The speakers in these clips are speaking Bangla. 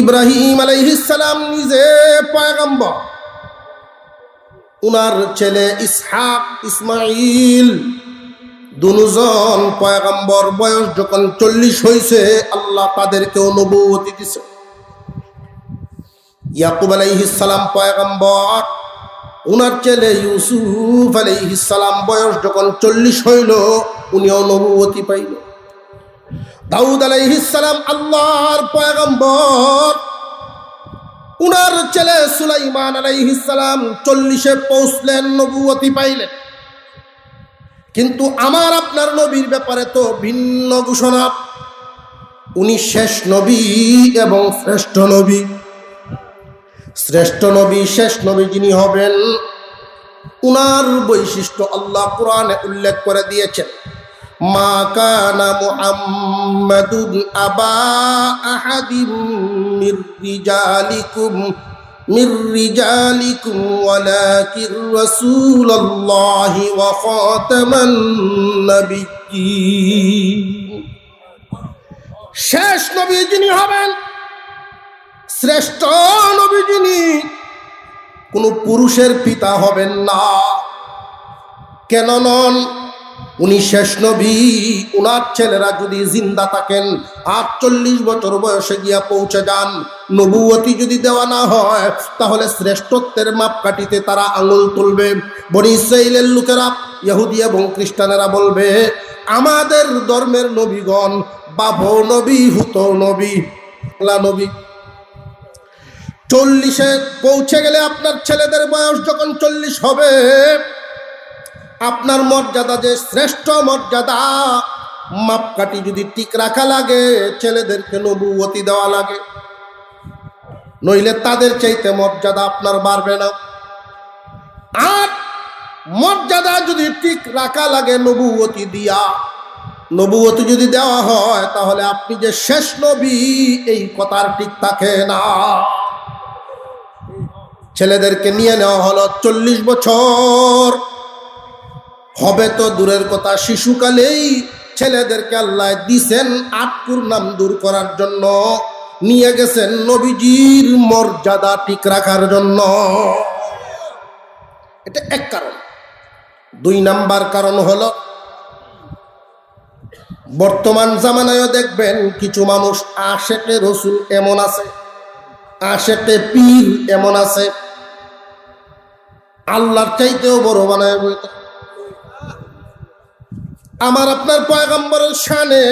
ইব্রাহিম আলাইহিস সালাম নিজে পয়গম্বর, উনার ছেলে ইসহাক, ইসমাইল দুজন পয়গম্বর। বয়স যখন 40 হয়েছে আল্লাহ তাদেরকেও নবুয়তি দিয়েছে। ইয়াকুব আলাইহিস সালাম পয়গম্বর, উনার ছেলে ইউসুফ আলাইহিস সালাম বয়স যখন 40 হইল উনিও নবুয়তি পাইল। দাউদ আলাইহিস সালাম আল্লাহর পয়গম্বর, উনার ছেলে সুলাইমান আলাইহিস সালাম 40-এ পৌঁছলেন, নবুয়তি পাইলেন। কিন্তু আমার আপনার নবীর ব্যাপারে তো ভিন্ন ঘোষণা। উনি শেষ নবী এবং শ্রেষ্ঠ নবী। শ্রেষ্ঠ নবী, শেষ নবী যিনি হবেন, উনার বৈশিষ্ট্য আল্লাহ কোরআনে উল্লেখ করে দিয়েছেন। মা কানা মুহাম্মাদুন আবা আহাদিম মির রিজালিকুম ওয়ালাকির রাসূলুল্লাহি ওয়া খাতামান নাবিয়্যিন। শেষ নবী যিনি হবেন, শ্রেষ্ঠ নবী যিনি, কোন পুরুষের পিতা হবেন না। কেন নন? উনি শেষ নবী। উনার ছেলেরা যদি জিন্দা থাকেন, 48 বছর বয়সে গিয়া পৌঁছে যান, নবুয়তি যদি দেওয়া না হয়, তাহলে শ্রেষ্ঠত্বের মাপকাঠিতে তারা আঙুল তুলবে। বনি ইসরাইলের লোকেরা, ইহুদি এবং খ্রিস্টানেরা বলবে, আমাদের ধর্মের নবীগণ বাবু নবী, হুতো নবী, নবী। 40-এ পৌঁছে গেলে, আপনার ছেলেদের বয়স যখন 40 হবে, আপনার মর্যাদা যে শ্রেষ্ঠ মর্যাদা, মাপকাঠি যদি ঠিক রাখা লাগে, ছেলেদেরকে নবুয়তি দেওয়া লাগে, নইলে তাদের চাইতে মর্যাদা আপনার বাড়বে না। আর মর্যাদা যদি ঠিক রাখা লাগে নবুয়তি দিয়া, নবুয়তি যদি দেওয়া হয়, তাহলে আপনি যে শেষ নবী এই কথার ঠিক থাকে না। ছেলেদেরকে নিয়ে নেওয়া হলো, 40 বছর হবে তো দূরের কথা, শিশুকালেই ছেলেদেরকে আল্লাহ দিছেন আটকুর নাম দূর করার জন্য, নিয়ে গেছেন নবীজির মর্যাদা ঠিক রাখার জন্য। এটা এক কারণ। 2 নাম্বার কারণ হলো, বর্তমান জামানায় দেখবেন কিছু মানুষ আশেকে রসুল এমন আছে, আশেকে পীর এমন আছে, আল্লাহর চাইতেও বড় বানায় বলতে। আমার আপনার পয়গম্বরের শানে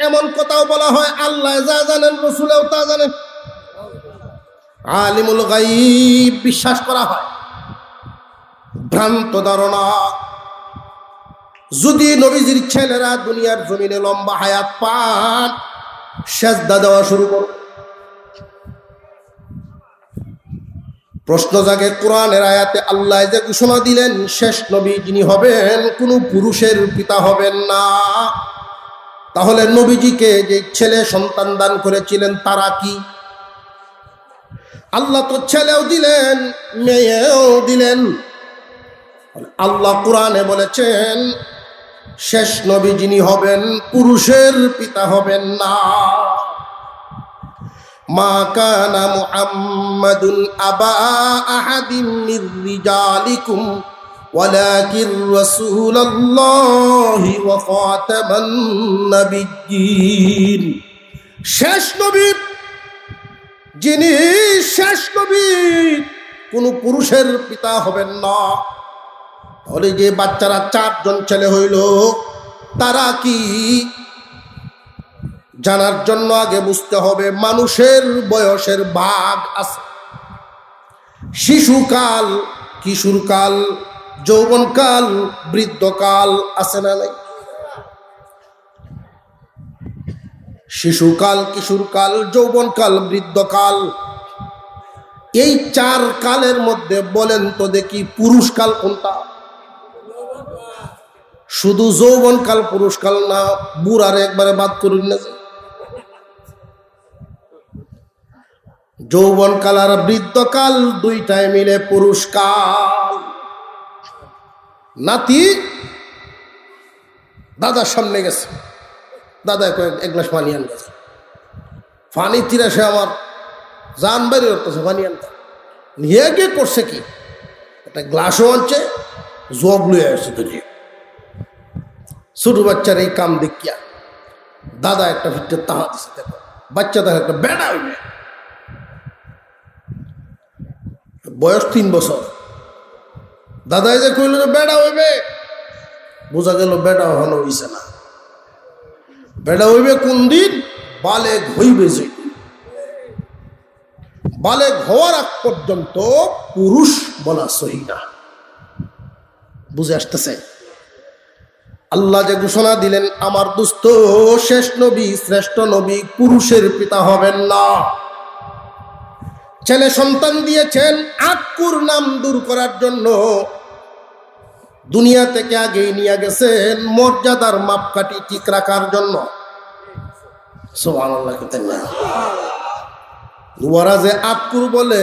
এমন কথাও বলা হয়, আল্লাহ যা জানেন রসুলেও তা জানেন। আলিমুল গায়ব বিশ্বাস করা হয়, ভ্রান্ত ধারণা। যদি নবীজির ছেলেরা দুনিয়ার জমিনে লম্বা হায়াত পান, সেজদা দেওয়া শুরু করবে। প্রশ্ন জাগে, কোরআনের আয়াতে আল্লাহ যে ঘোষণা দিলেন শেষ নবী যিনি হবেন, কোনো পুরুষের পিতা হবেন না, তাহলে নবীজিকে যে ছেলে সন্তান দান করেছিলেন তারা কি? আল্লাহ তো ছেলেও দিলেন, মেয়েও দিলেন। আল্লাহ কোরআনে বলেছেন শেষ নবী যিনি হবেন, পুরুষের পিতা হবেন না। মা কানা মুহাম্মাদুন আবা আহাদিম মির রিজালিকুম ওয়ালাকির রাসূলুল্লাহি ওয়া খাতামান নাবিয়্যিন। শেষ নবী যিনি, শেষ নবী কোন পুরুষের পিতা হবেন না। তাহলে যে বাচ্চারা 4 জন ছেলে হইল, তারা কি? জানার জন্য আগে বুঝতে হবে মানুষের বয়সের ভাগ আছে। শিশুকাল, কিশোরকাল, যৌবনকাল, বৃদ্ধকাল আছে না নাই? শিশুকাল, কিশোরকাল, যৌবনকাল, বৃদ্ধকাল, এই 4 কালের মধ্যে বলেন তো দেখি পুরুষকাল কোনটা? শুধু যৌবনকাল পুরুষকাল না, বুড়ার একবারে বাদ করুন না। যৌবনকাল আর বৃদ্ধকাল দুইটাই মিলে পুরুষকাল। নাতি দাদার সামনে গেছে, দাদা এক গ্লাস পানি আন গেছে, পানি তিরাসে আমার জান বাইরে করতেছে পানি আনতে, নিয়ে গিয়ে করছে কি, একটা গ্লাসও আনছে, জগ লুয়ে আসছে তো যে ছোট বাচ্চার এই কাম দেখিয়া দাদা একটা ভিতরে তাহা দিছে, দেখো বাচ্চা তার একটা বেড়া হইবে, বয়স 3 বছর। দাদাই যে কইল যে বেড়া হইবে, বোঝা গেল বেড়া হলো হইছে না। বেড়া হইবে কোন দিন? বালেগ হইবে যে, বালেগ হওয়ার আগ পর্যন্ত পুরুষ বলা সহি না। বুঝে আসতেছে? আল্লাহ যে ঘোষণা দিলেন, আমার দোস্ত শেষ নবী শ্রেষ্ঠ নবী পুরুষের পিতা হবেন না। ছেলে সন্তান দিয়েছেন আক্কুর নাম দূর করার জন্য, দুনিয়া থেকে আগেই নিয়ে গেছেন মর্যাদার মাপকাঠি ঠিক রাখার জন্য। সুবহানাল্লাহ। ওরা যে আক্কুর বলে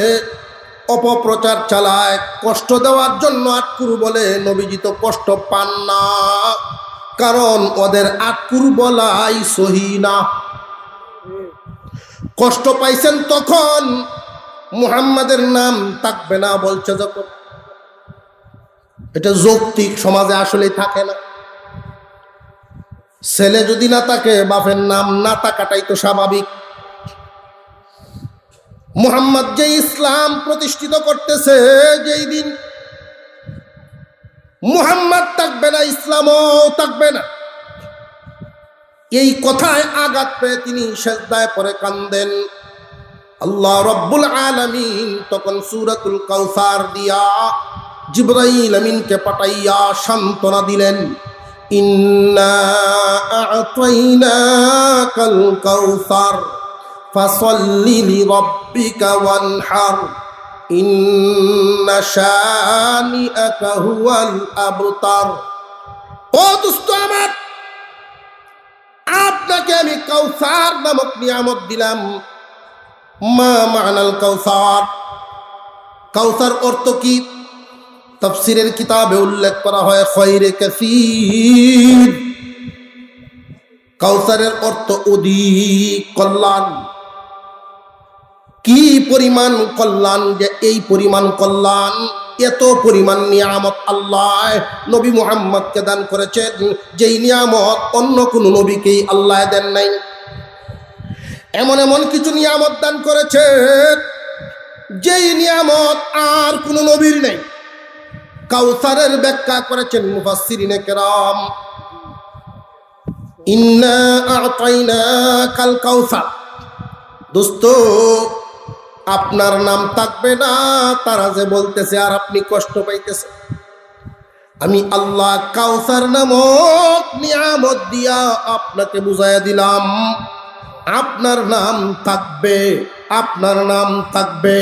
অপপ্রচার চালায়, কষ্ট দেওয়ার জন্য আক্কুর বলে, নবীজি তো কষ্ট পান না, কারণ ওদের আক্কুর বলাই সহি না। কষ্ট পাইছেন তখন মুহাম্মাদের নাম থাকবে না বলছে যখন, এটা যৌক্তিক সমাজে আসলে থাকে না। ছেলে যদি না থাকে, বাপের নাম না থাকাটাই তো স্বাভাবিক। মুহাম্মদ যে ইসলাম প্রতিষ্ঠিত করতেছে, যেই দিন মুহাম্মদ থাকবে না, ইসলামও থাকবে না, এই কথায় আঘাত পেয়ে তিনি সিজদায় পড়ে কান্দেন। আল্লাহ রাব্বুল আলামিন তখন সূরাতুল কাউসার দিয়া জিবরাইল আমিনকে পাঠাইয়া সান্ত্বনা দিলেন, ইন্না আ'তাইনাকাল কাউসার ফাসাল্লি লিরাব্বিকা ওয়ানহার ইন্না শানিআকা হুয়াল আবতার। ও দোস্ত আমার, আপনাকে আমি কাউসার নামক নিয়ামত দিলাম। মা মানাল কাউসার? কাউসার অর্থ কি? তাফসীরের কিতাবে উল্লেখ করা হয় খয়রে কাসীর। কাউসারের অর্থ অধিক কল্যাণ। কি পরিমাণ কল্যাণ, যে এই পরিমাণ কল্যাণ, এত পরিমাণ নিয়ামত আল্লাহ নবী মুহাম্মদকে দান করেছেন, যেই নিয়ামত অন্য কোনো নবীকেই আল্লাহ দেন নাই। এমন এমন কিছু নিয়ামত দান করেছেন, যেই নিয়ামত আর কোনো নবীর নেই। কাউসারের ব্যাখ্যা করেছেন মুফাসসিরিনে কেরাম, ইন্না আ'তাইনাকাল কাউসার। দোস্ত, আপনার নাম থাকবে না তারা যে বলতেছে, আর আপনি কষ্ট পাইতেছেন, আমি আল্লাহ কাউসার নামক নিয়ামত দিয়া আপনাকে বুঝাইয়া দিলাম, আপনার নাম থাকবে, আপনার নাম থাকবে।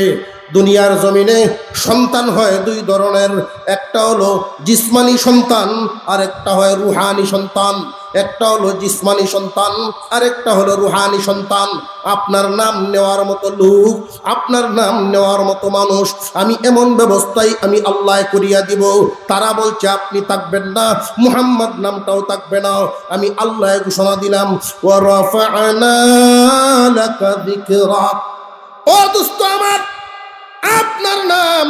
দুনিয়ার জমিনে সন্তান হয় 2 ধরনের, একটা হলো জিসমানি সন্তান, আর একটা হয় রুহানি সন্তান। একটা হলো জিসমানি সন্তান, আর একটা হলো রুহানি সন্তান। আপনার নাম নেওয়ার মতো লোক, আপনার নাম নেওয়ার মতো মানুষ আমি এমন ব্যবস্থাই আমি আল্লাহ করিয়া দিব। তারা বলছে আপনি থাকবেন না, মুহাম্মদ নামটাও থাকবে না। আমি আল্লাহ ঘোষণা দিলাম, ওয়া রাফা'না লাকা যিকরাক। ও দোস্ত আমার, আপনার নাম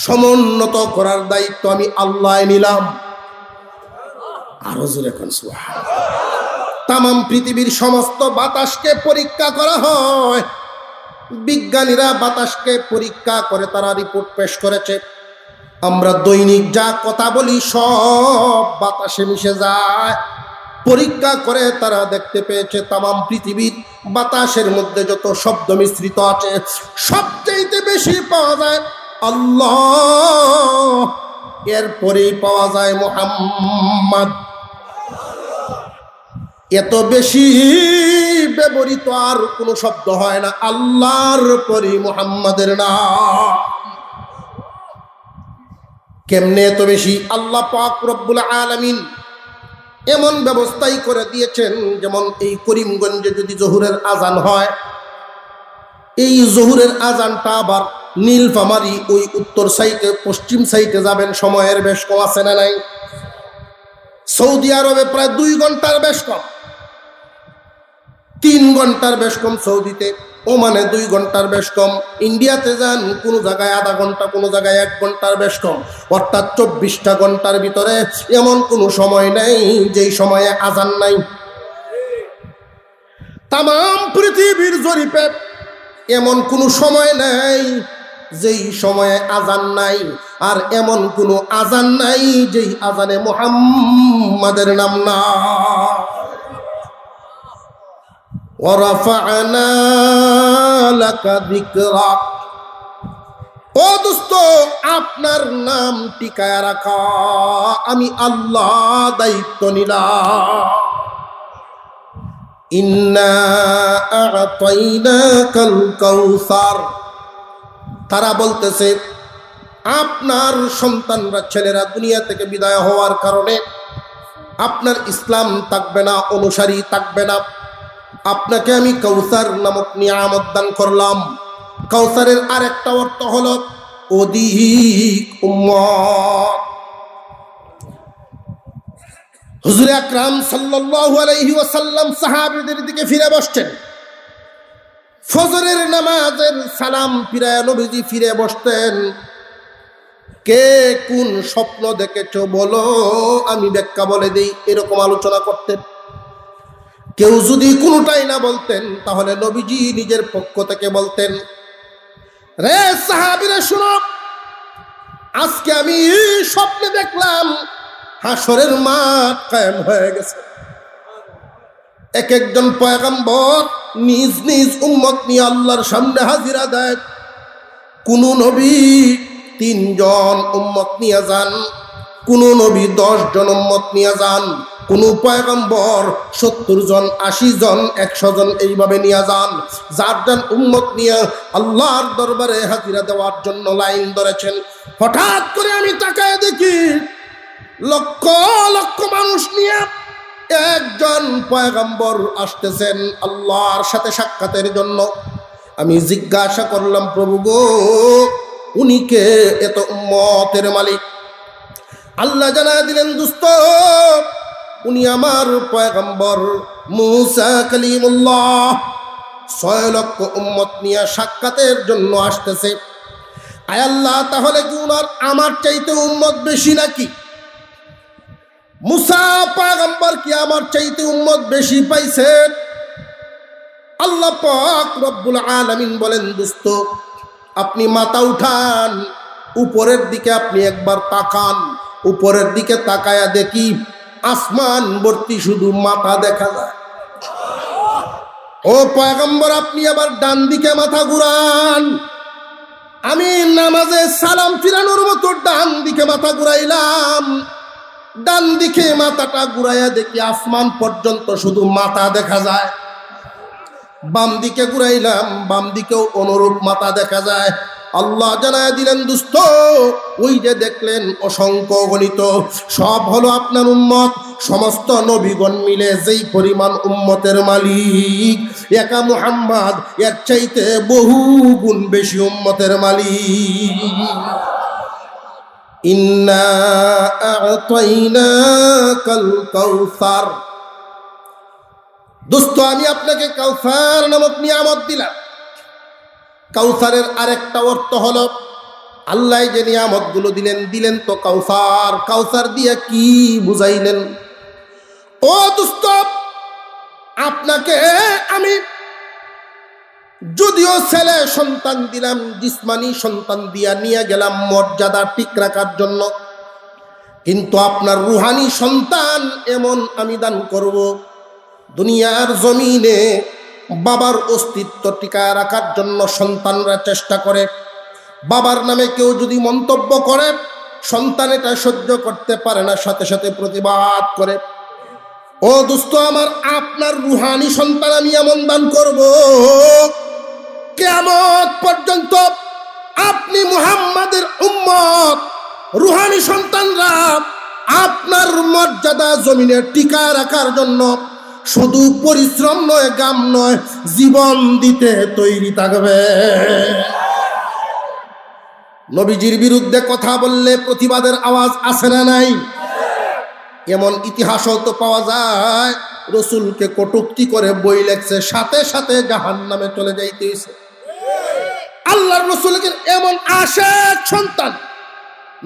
সমুন্নত করার দায়িত্ব আমি আল্লাহ নিলাম। আরো জোরে কোন সুবহানাল্লাহ। তাম পৃথিবীর সমস্ত বাতাসকে পরীক্ষা করা হয়, বিজ্ঞানীরা বাতাসকে পরীক্ষা করে তারা রিপোর্ট পেশ করেছে। আমরা দৈনিক যা কথা বলি সব বাতাসে মিশে যায়। পরীক্ষা করে তারা দেখতে পেয়েছে তাম পৃথিবীর বাতাসের মধ্যে যত শব্দ মিশ্রিত আছে, সবচেয়ে বেশি পাওয়া যায় আল্লাহ, এরপরেই পাওয়া যায় মুহাম্মদ। এত বেশি ব্যবহৃত আর কোনো শব্দ হয় না আল্লাহর পরে মুহাম্মাদের নাম। কেমনে এত বেশি? আল্লাহ পাক রব্বুল আলামিন এমন ব্যবস্থাই করে দিয়েছেন, যেমন এই করিমগঞ্জে যদি জোহরের আজান হয়, এই জোহরের আজানটা আবার নীলফামারী ওই উত্তর সাইডে পশ্চিম সাইডে যাবেন, সময়ের বেশ কম আছে না নাই? সৌদি আরবে প্রায় 2 ঘন্টার বেশ কম, 3 ঘন্টার বেশ কম সৌদিতে। ওমানে 2 ঘন্টার বেশ কম, ইন্ডিয়াতে যান কোনো জায়গায় আধা ঘন্টা, কোনো জায়গায় 1 ঘন্টার বেশ কম, অর্থাৎ 24টা ঘন্টার ভিতরে এমন কোনো সময় নেই যেই সময়ে আজান নাই। তাম পৃথিবীর জরিপে এমন কোনো সময় নেই যেই সময়ে আজান নাই, আর এমন কোনো আজান নাই যেই আজানে মুহাম্মাদের নাম না। ওয়ারাফা'না লাকা যিকরাক, ও দোস্ত আপনার নাম টিকায় রাখা আমি আল্লাহ দায়িত্ব নিলাম। ইন্না আ'তাইনাকাল কাউসার, তারা বলতেছে আপনার সন্তানরা, ছেলেরা দুনিয়া থেকে বিদায় হওয়ার কারণে আপনার ইসলাম থাকবে না, অনুসারী থাকবে না, আপনাকে আমি কাউসার নামক নিয়ামত দান করলাম। কাউসারের আরেকটা অর্থ হলো অধিক উম্মত। হুজুর আকরাম সাল্লাল্লাহু আলাইহি ওয়াসাল্লাম সাহাবীদের দিকে ফিরে বসছেন। ফজরের নামাজের সালাম ফিরায় নবীজি ফিরে বসতেন। কে কোন স্বপ্ন দেখেছো বলো, আমি ব্যাখ্যা বলে দেই, এরকম আলোচনা করতেন। কেউ যদি কোনোটাই না বলতেন তাহলে নবীজি নিজের পক্ষ থেকে বলতেন, রে সাহাবীরা শুনো, আজকে আমি স্বপ্নে দেখলাম হাসরের মাঠ কায়েম হয়ে গেছে। এক একজন পয়গম্বর নিজ নিজ উম্মত নিয়ে আল্লাহর সামনে হাজিরা দেয়। কোন নবী 3 জন উম্মত নিয়ে যান, কোন নবী 10 জন উম্মত নিয়ে যান, কোন পয়গম্বর 70 জন, 80 জন, 100 জন এইভাবে নিয়ে যান। 4 জন উম্মত নিয়ে আল্লাহর দরবারে হাজিরা দেওয়ার জন্য লাইন ধরেছেন। হঠাৎ করে আমি তাকায় দেখি লক্ষ লক্ষ মানুষ নিয়ে একজন পয়গম্বর আসতেছেন আল্লাহর সাথে সাক্ষাতের জন্য। আমি জিজ্ঞাসা করলাম, প্রভু গো, উনি কে, এত উম্মতের মালিক? আল্লাহ জানায় দিলেন, দোস্ত উনি আমার পয়গম্বর মুসা কালিমুল্লাহ 6 লক্ষ উম্মত নিয়ে সাক্ষাতের জন্য আসতেছে। আয় আল্লাহ, তাহলে কি উনার আমার চাইতে উম্মত বেশি নাকি? মুসা পয়গম্বর কি আমার চাইতে উম্মত বেশি পাইছেন? আল্লাহ পাক রব্বুল আলামিন বলেন, দোস্ত আপনি মাথা উঠান, উপরের দিকে আপনি একবার তাকান। উপরের দিকে তাকায়া দেখি আসমান ভর্তি শুধু মাথা দেখা যায়। ও পয়গম্বর, আপনি আবার ডান দিকে মাথা ঘুরান। আমি নামাজে সালাম ফিরানোর মতো ডান দিকে মাথা ঘুরাইলাম। ডান দিকে মাথাটা ঘুরাইয়া দেখি আসমান পর্যন্ত শুধু মাথা দেখা যায়। বাম দিকে ঘুরাইলাম, বাম দিকেও অনুরূপ মাথা দেখা যায়। আল্লাহ জানায় দিলেন, দোস্ত ওই যে দেখলেন অসংখ্য গণিত সব হলো আপনার উম্মত। সমস্ত নবীগণ মিলে যেই পরিমাণ উম্মতের মালিক, একা মুহাম্মদ এর চাইতে বহু গুণ বেশি উম্মতের মালিক। ইন্না আ'তাইনাকাল কাউসার, দোস্ত আমি আপনাকে কাউসার নামক নিয়ামত দিলাম। কাউসারের আরেকটা অর্থ হলো, আল্লাহ যে নিয়ামতগুলো দিলেন তো কাউসার। কাউসার দিয়ে কি বুঝাইলেন? ও দোস্ত, আপনাকে আমি যদিও ছেলে সন্তান দিলাম, জিসমানি সন্তান দিয়া নিয়ে গেলাম মর্যাদা ঠিক রাখার জন্য, কিন্তু আপনার রুহানি সন্তান এমন আমি দান করব, দুনিয়ার জমিনে বাবার অস্তিত্ব টিকায় রাখার জন্য সন্তানরা চেষ্টা করে। বাবার নামে কেউ যদি মন্তব্য করে, সন্তান এটা সহ্য করতে পারে না, সাথে সাথে প্রতিবাদ করে। ও দোস্ত আমার, আপনার রুহানি সন্তান আমি এমন দান করব, কিয়ামত পর্যন্ত আপনি মুহাম্মাদের উম্মত, রুহানি সন্তানরা আপনার মর্যাদা জমিনে টিকায় রাখার জন্য শুধু পরিশ্রম নয়, গাম নয়, জীবন দিতে তৈরি থাকবে। নবীজির বিরুদ্ধে কথা বললে প্রতিবাদের আওয়াজ আসে না নাই? এমন ইতিহাসও তো পাওয়া যায় রসুলকে কটূক্তি করে বই লেখছে, সাথে সাথে জাহান্নামে চলে যাইতেছে। আল্লাহর রসুলের এমন আশেক সন্তান,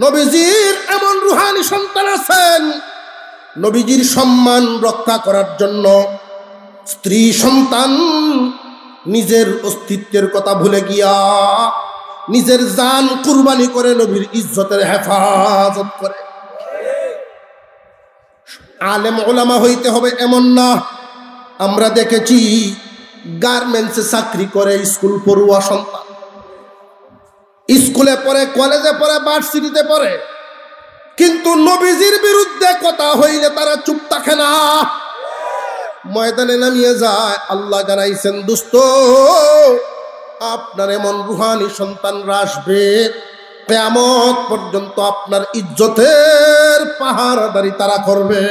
নবীজির এমন রুহানি সন্তান আছেন, নবীজির সম্মান রক্ষা করার জন্য স্ত্রী সন্তান নিজের অস্তিত্বের কথা ভুলে গিয়া নিজের জান কুরবানি করে নবীর ইজ্জতের হেফাজত করে। আলেম ওলামা হইতে হবে এমন না। আমরা দেখেছি গার্মেন্টসে চাকরি করে স্কুল পড়ুয়া সন্তান, স্কুলে পড়ে, কলেজে পড়ে, ভার্সিটিতে পড়ে, কিন্তু নবীজির বিরুদ্ধে কথা হইলে তারা চুপ থাকে না, ময়দানে নামিয়ে যায়। আল্লাহ জানাইছেন, দোস্ত আপনার এমন রুহানি সন্তানরা আসবে, কিয়ামত পর্যন্ত আপনার ইজ্জতের পাহারাদারি তারা করবে।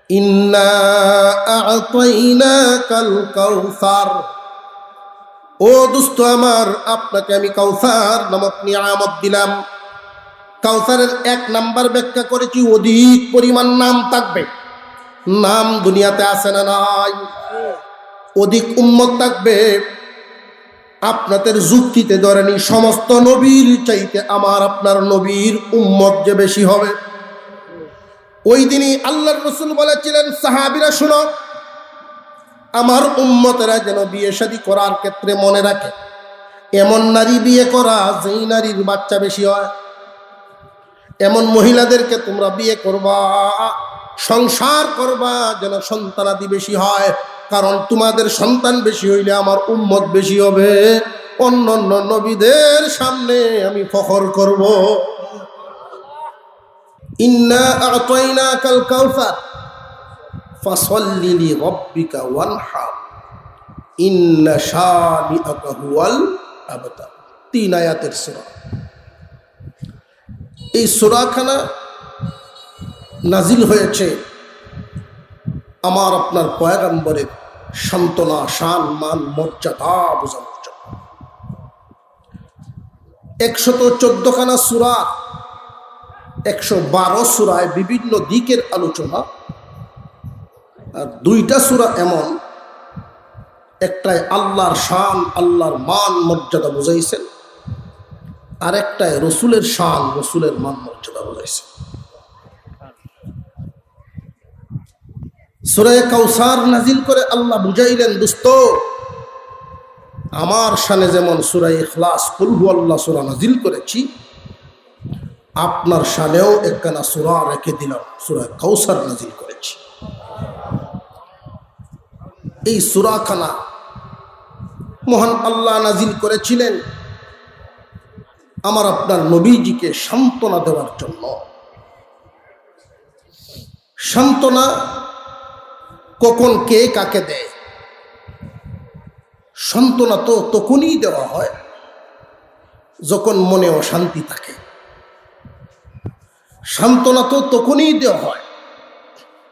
ইন্না আ'তাইনাকাল কাউসার, ও দোস্ত আমার, আপনাকে আমি কাউসার নামক নিয়ামত দিলাম। কাউসারের 1 নাম্বার ব্যাখ্যা করেছি, অধিক পরিমাণ নাম থাকবে। নাম দুনিয়াতে আছে না নাই? অধিক উম্মত থাকবে। আপনাদের যুক্তিতে ধরেনি সমস্ত নবীর চাইতে আমার আপনার নবীর উম্মত যে বেশি হবে। ওই দিনই আল্লাহর রাসূল বলেছিলেন, সাহাবীরা শুনো, আমার উম্মতেরা যেন বিয়ে শাদী করার ক্ষেত্রে মনে রাখে, এমন নারী বিয়ে করা যেই নারীর বাচ্চা বেশি হয়, এমন মহিলাদেরকে তোমরা বিয়ে করবা, সংসার করবা যেন সন্তানাদি বেশি হয়। কারণ তোমাদের সন্তান বেশি হইলে আমার উম্মত বেশি হবে, অন্য অন্য নবীদের সামনে আমি ফখর করব। ইন্না আ'তাইনাকাল কাউসার ফাসাল্লি লিরাব্বিকা ওয়ানহার ইন্না শানিআকা হুয়াল আবতার। 3 আয়াতের সূরা। এই সূরাখানা নাজিল হয়েছে আমার আপনার পয়গম্বরের সান্ত্বনা, শান, মান, মর্যাদা বোঝানোর জন্য। 114খানা সূরা, 112 সূরায় বিভিন্ন দিকের আলোচনা, আর 2টা সূরা এমন, একটায় আল্লাহর শান, আল্লাহর মান, মর্যাদা বুঝাইছেন, আর একটায় রসুলের শান, রসুলের মান, মর্যাদা বুঝাইছেন। সূরা কাউসার নাজিল করে আল্লাহ বুঝাইলেন, দোস্ত আমার শানে যেমন সূরা ইখলাস, কুল হুয়াল্লাহ সূরা নাজিল করেছি, আপনার শানেও একখানা সূরা রেখে দিলাম, সূরা কাউসার নাজিল করেছি। এই সূরাখানা মহান আল্লাহ নাজিল করেছিলেন আমার আপনার নবীজিকে সান্ত্বনা দেওয়ার জন্য। সান্ত্বনা কখন কে কাকে দেয়? সান্ত্বনা তো তখনই দেওয়া হয় যখন মনে অশান্তি থাকে। সান্ত্বনা তো তখনই দেওয়া হয়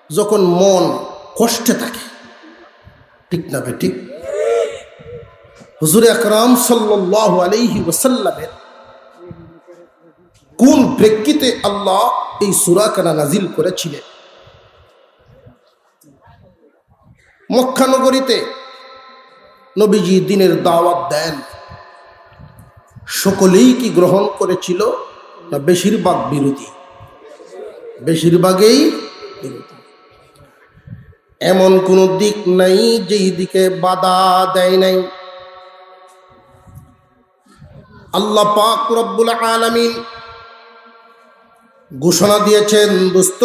যখন মন কষ্টে থাকে, ঠিক না বেঠিক? হুজুর আকরাম সাল্লাল্লাহু আলাইহি ওয়াসাল্লামের কোন প্রেক্ষিতে আল্লাহ এই সূরাখানা নাজিল করেছিলেন? মক্কা নগরীতে নবীজি দিনের দাওয়াত দেন, সকলেই কি গ্রহণ করেছিল না বেশিরভাগ বিরোধী? বেশিরভাগই বিরোধী। এমন কোন দিক নাই যেই দিকে বাধা দেয় নাই। আল্লাহ পাক রব্বুল আলামিন ঘোষণা দিয়েছেন, দোস্ত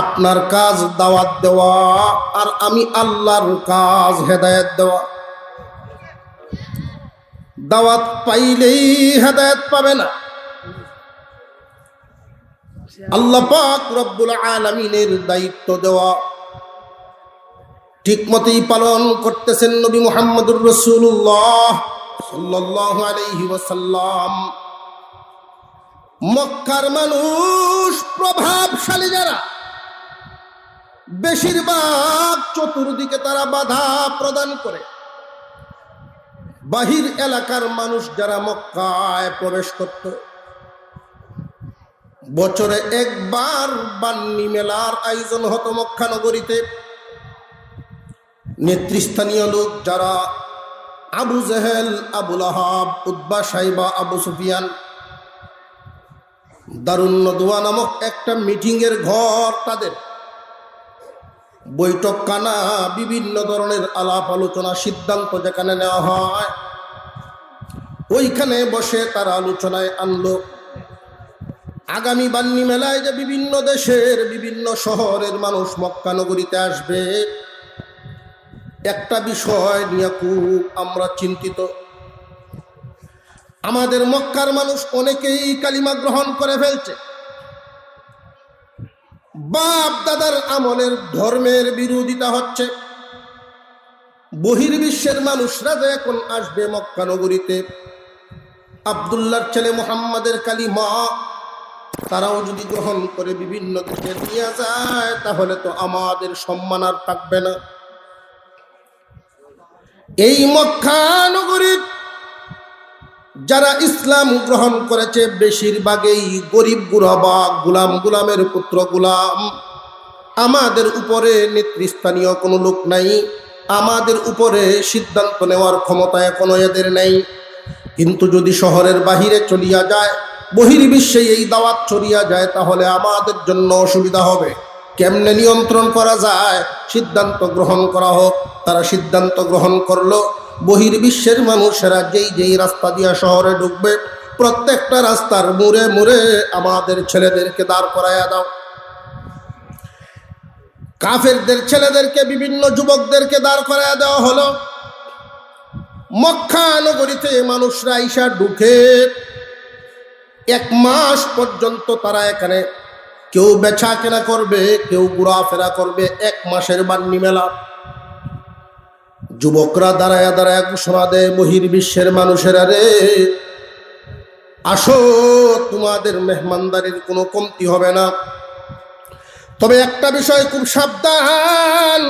আপনার কাজ দাওয়াত দেওয়া, আর আমি আল্লাহর কাজ হেদায়েত দেওয়া। দাওয়াত পাইলেই হেদায়েত পাবে না। আল্লাহ পাক রব্বুল আলামিনের দায়িত্ব দেওয়া ঠিকমতোই পালন করতেছেন নবী মুহাম্মদুর রাসূলুল্লাহ সাল্লাল্লাহু আলাইহি ওয়াসাল্লাম। মক্কার মানুষ প্রভাবশালী যারা, বেশিরভাগ চতুর্দিকে তারা বাধা প্রদান করে। বাহির এলাকার মানুষ যারা মক্কায় প্রবেশ করত, বছরে একবার বান্নি মেলার আয়োজন হতো মক্কা নগরীতে। নেতৃস্থানীয় লোক যারা আবু জেহেল, আবুল আহাব, উতবা, সাইবা, আবু সুফিয়ান, দারুন নদওয়া নামক একটা মিটিংয়ের ঘর তাদের, বৈঠকখানা, বিভিন্ন ধরনের আলাপ আলোচনা সিদ্ধান্ত যেখানে নেওয়া হয়, ওইখানে বসে তারা আলোচনায় আনলো আগামী বান্নি মেলায় যে বিভিন্ন দেশের বিভিন্ন শহরের মানুষ মক্কা নগরীতে আসবে, একটা বিষয় নিয়ে খুব আমরা চিন্তিত। আমাদের মক্কার মানুষ অনেকেই কালিমা গ্রহণ করে ফেলছে, বাপ দাদার আমলের ধর্মের বিরোধিতা হচ্ছে। বহির্বিশ্বের মানুষরা যে এখন আসবে মক্কা নগরীতে, আব্দুল্লাহর ছেলে মুহাম্মাদের কালিমা তারাও যদি গ্রহণ করে বিভিন্ন দেশে নিয়ে যায়, তাহলে তো আমাদের সম্মান আর থাকবে না। এই মক্কা নগরীর যারা ইসলাম গ্রহণ করেছে বেশিরভাগই গরিব গুরাবা, গুলামের পুত্র গুলাম। আমাদের উপরে নেতৃস্থানীয় কোনো লোক নাই, আমাদের উপরে সিদ্ধান্ত নেওয়ার ক্ষমতা এখনো এদের নেই। কিন্তু যদি শহরের বাহিরে চলিয়া যায়, বহির্বিশ্বে এই দাওয়াত ছড়িয়া যায়, তাহলে আমাদের জন্য অসুবিধা হবে। কেমনে নিয়ন্ত্রণ করা যায়? সিদ্ধান্ত গ্রহণ করা হোক। তারা সিদ্ধান্ত গ্রহণ করলো, বহির্বিশ্বের মানুষেরা যেই রাস্তা দিয়ে শহরে ঢুকবে, প্রত্যেকটা রাস্তার মুড়ে মুড়ে আমাদের ছেলেদেরকে দাঁড় করাইয়া দাও। কাফেরদের ছেলেদেরকে, বিভিন্ন যুবকদেরকে দাঁড় করাইয়া দেওয়া হলো। মক্কা নগরীতে মানুষরা আইসা ঢুকে, 1 মাস পর্যন্ত তারা এখানে কেউ বেচা কেনা করবে, কেউ ঘোরাফেরা করবে। 1 মাসের বান্নি মেলা। যুবকরা দাঁড়ায়া দাঁড়ায়া ঘোষণা দেয় বহির্বিশ্বের মানুষেরা, রে আসো, তোমাদের মেহমানদারির কোনো কমতি হবে না। তবে একটা বিষয় খুব সাবধান,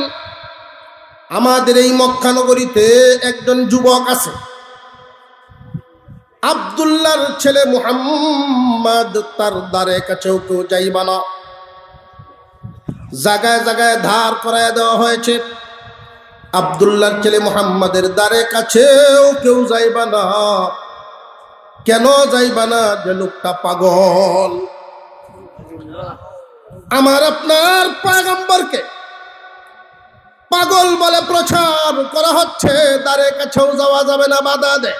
আমাদের এই মক্কা নগরীতে একজন যুবক আছে, আব্দুল্লাহর ছেলে মুহাম্মদ, তার দ্বারে কাছেও কেউ যাইবা না। জায়গায় জায়গায় ধার করায় দেওয়া হয়েছে, আব্দুল্লাহর ছেলে মুহাম্মাদের দ্বারে কাছেও কেউ যাইবা না। কেন যাইবা না? যে লোকটা পাগল। আমার আপনার পয়গম্বরকে পাগল বলে প্রচার করা হচ্ছে, দ্বারে কাছেও যাওয়া যাবে না, বাধা দেয়।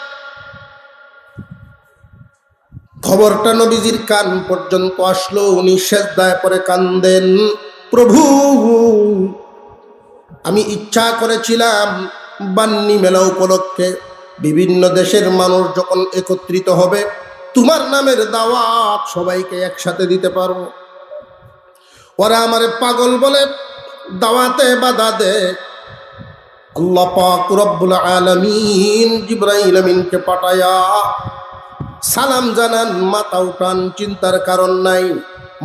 খবরটা নবীজির কান পর্যন্ত আসলো। উনি সেজদায় পড়ে কান্দেন, প্রভু, আমি ইচ্ছা করেছিলাম বান্নি মেলা উপলক্ষে বিভিন্ন দেশের মানুষ যখন একত্রিত হবে, তোমার নামের দাওয়াত সবাইকে একসাথে দিতে পারবো। ওরা আমারে পাগল বলে দাওয়াতে বাধা দেয়। আল্লাহ পাক রব্বুল আলামিন জিবরাইল আমিনকে পাঠায়া সালাম জানান, মাথা উঠান, চিন্তার কারণ নাই।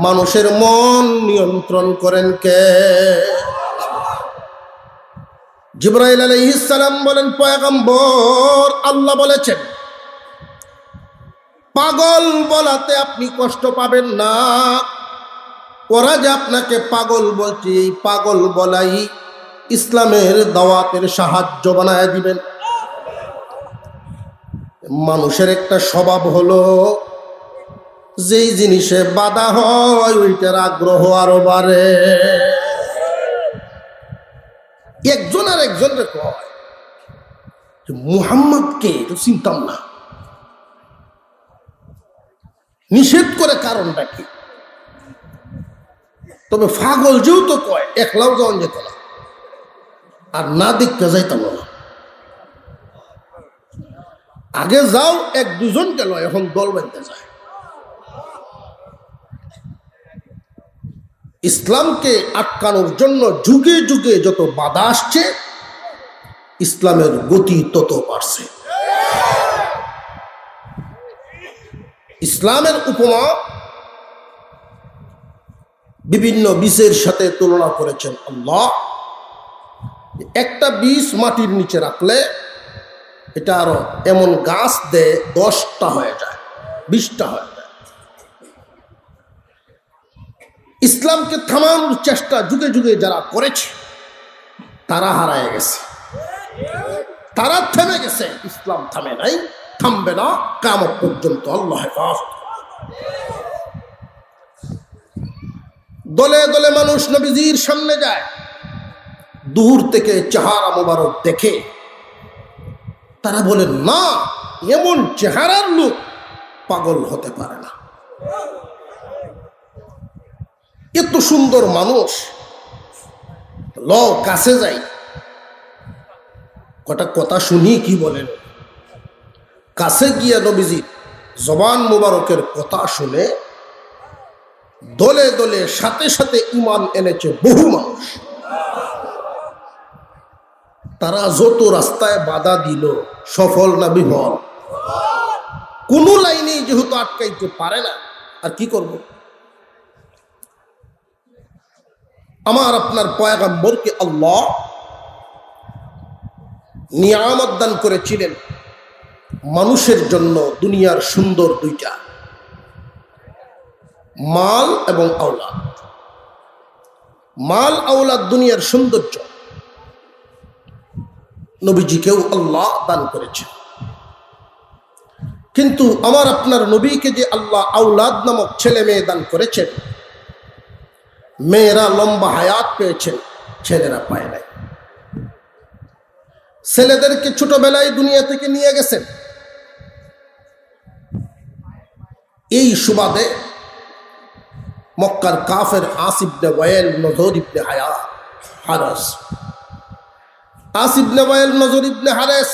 মানুষের মন নিয়ন্ত্রণ করেন কে? জিবরাইল আলাইহিস সালাম বলেন, পয়গম্বর, আল্লাহ বলেছেন পাগল বলাতে আপনি কষ্ট পাবেন না। ওরা যে আপনাকে পাগল বলছে, এই পাগল বলাই ইসলামের দাওয়াতের সাহায্য বানায় দিবেন। মানুষের একটা স্বভাব হলো, যেই জিনিসে বাধা হয় ওইটার আগ্রহ আরো বাড়ে। একজন আর একজনকে কয় মুহাম্মদকে তো চিনতাম না, নিষেধ করে কারণটা কি? তবে পাগল যেহেতু কয়, একলাও যাওয়া যেত না, আর না দেখতে যাইতাম না। আগে যাও 1-2 গেল, এখন দল বাঁধতে যায়। ইসলামকে আটকানোর জন্য যুগে যুগে যত বাধা আসছে, ইসলামের গতি তত বাড়ছে। ইসলামের উপমা বিভিন্ন বীজের সাথে তুলনা করেছেন আল্লাহ। একটা বীজ মাটির নিচে রাখলে এটা আরো এমন গাছ দেয়, 10টা হয়ে যায়, 20টা হয়ে যায়। ইসলামকে থামানোর চেষ্টা যুগে যুগে যারা করেছে তারা হারায় গেছে, তারা থেমে গেছে। ইসলাম থামে নাই, থামবে না কিয়ামত পর্যন্ত। আল্লাহ হেফাজত। দলে দলে মানুষ নবীজির সামনে যায়, দূর থেকে চেহারা মোবারক দেখে তারা বলেন, না, এমন চেহারার লোক পাগল হতে পারে না। এত সুন্দর মানুষ, ল কাছে যাই, কটা কথা শুনি কি বলেন। কাছে গিয়া নবীজি জবান মুবারকের কথা শুনে দলে দলে সাথে সাথে ঈমান এনেছে বহু মানুষ। তারা যত রাস্তায় বাধা দিল, সফল না বিফল? কোন লাইনেই যেহেতু আটকাইতে পারে না, আর কি করব? আমার আপনার পয়গম্বরকে আল্লাহ নিয়ামত দান করেছিলেন মানুষের জন্য দুনিয়ার সুন্দর দুইটা, মাল এবং আওলাদ। মাল আওলাদ দুনিয়ার সৌন্দর্য, নবীজিকেও আল্লাহ দান করেছেন। কিন্তু আমার আপনার নবীকে যে আল্লাহ আওলাদ নামক ছেলে মেয়ে দান করেছেন, মেয়েরা লম্বা হায়াত পেয়েছেন, ছেলেরা পায় নাই। ছেলেদেরকে ছোটবেলায় দুনিয়া থেকে নিয়ে গেছেন। এই সুবাদে মক্কার কাফের আস ইবনে ওয়াইল নজর ইবনে হারেস, আস ইবনে ওয়াইল নজর ইবনে হারেস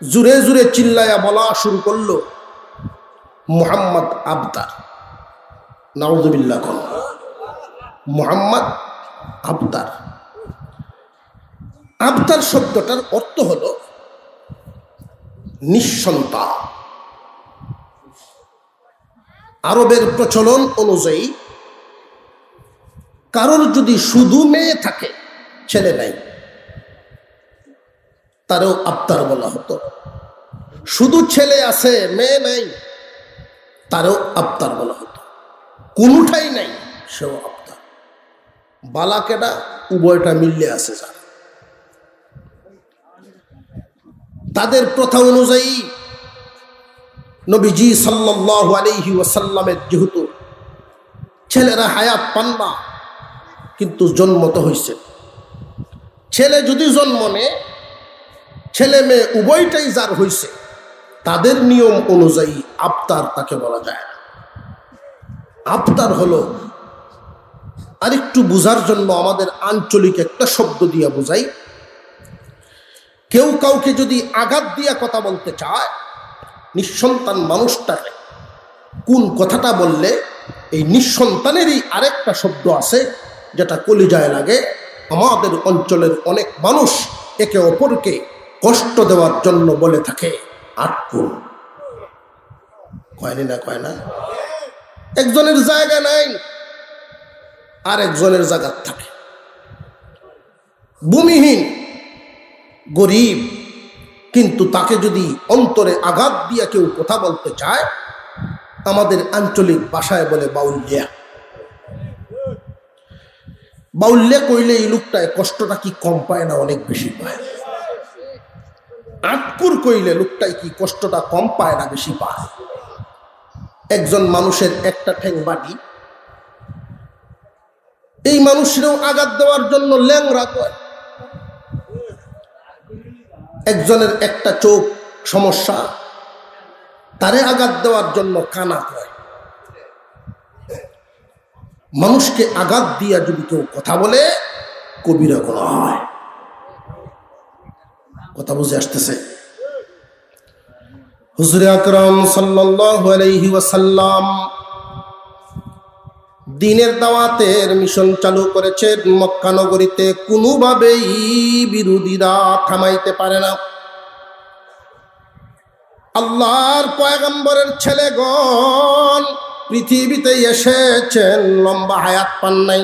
জুড়ে জুড়ে চিল্লায়া বলা শুরু করলো, মুহাম্মদ আবতার। নাউযুবিল্লাহ। কোন মুহাম্মদ আবতার? আবতার শব্দটার অর্থ হলো নিঃসন্তান। আরবের প্রচলন অনুযায়ী কারোর যদি শুধু মেয়ে থাকে, ছেলে নাই, তারও আবতার বলা হতো। শুধু ছেলে আছে, মেয়ে নাই, তারও আবতার বলা হতো। কোনটাই নাই, সেও আবতার। বালাকেটা উভয়টা মিললে আছে যারা, তাদের প্রথা অনুযায়ী নবীজি সাল্লাল্লাহু আলাইহি ওয়াসাল্লামের যেহেতু ছেলেরা হায়াত পান না, কিন্তু জন্ম তো হয়েছে। ছেলে যদি জন্ম নেয়, ছেলে মেয়ে উভয়টাই যার হয়েছে, তাদের নিয়ম অনুযায়ী আবতার তাকে বলা যায় না। আবতার হলো, আরেকটু বোঝার জন্য আমাদের আঞ্চলিক একটা শব্দ দিয়া বোঝাই। কেউ কাউকে যদি আঘাত দিয়া কথা বলতে চায়, নিঃসন্তান মানুষটাকে কোন কথাটা বললে এই নিঃসন্তানেরই আরেকটা শব্দ আছে যেটা কলিজায় লাগে। আমাদের অঞ্চলের অনেক মানুষ একে অপরকে কষ্ট দেওয়ার জন্য বলে থাকে আটকুন। কয়নি না? কয় না? একজনের জায়গা নাই, আর একজনের জায়গা থাকে। ভূমিহীন, গরিব, কিন্তু তাকে যদি অন্তরে আঘাত দিয়া কেউ কথা বলতে চায়, আমাদের আঞ্চলিক ভাষায় বলে বাউল্যা। বাউল্যা কইলে এই লোকটায় কষ্টটা কি কম পায় না অনেক বেশি পায়? আটকুর কইলে লোকটাই কি কষ্টটা কম পায় না বেশি পায়? একজন মানুষের একটা ঠ্যাং বাড়ি, এই মানুষেরও আঘাত দেওয়ার জন্য ল্যাংরা কয়। একজনের একটা চোখ সমস্যা, তারে আঘাত দেওয়ার জন্য কানা কয়। মানুষকে আঘাত দিয়া যদি কেউ কথা বলে, কবিরা গুনাহ হয়। কথা বুঝে আসতেছে? হুজুরে আকরাম সাল্লাল্লাহু আলাইহি ওয়াসাল্লাম দ্বীনের দাওয়াতের মিশন চালু করেছেন মক্কা নগরীতে। কোনোভাবেই বিরোধীরা থামাইতে পারে না। আল্লাহর পয়গম্বরের ছেলেগণ পৃথিবীতে এসেছেন, লম্বা হায়াত পান নাই।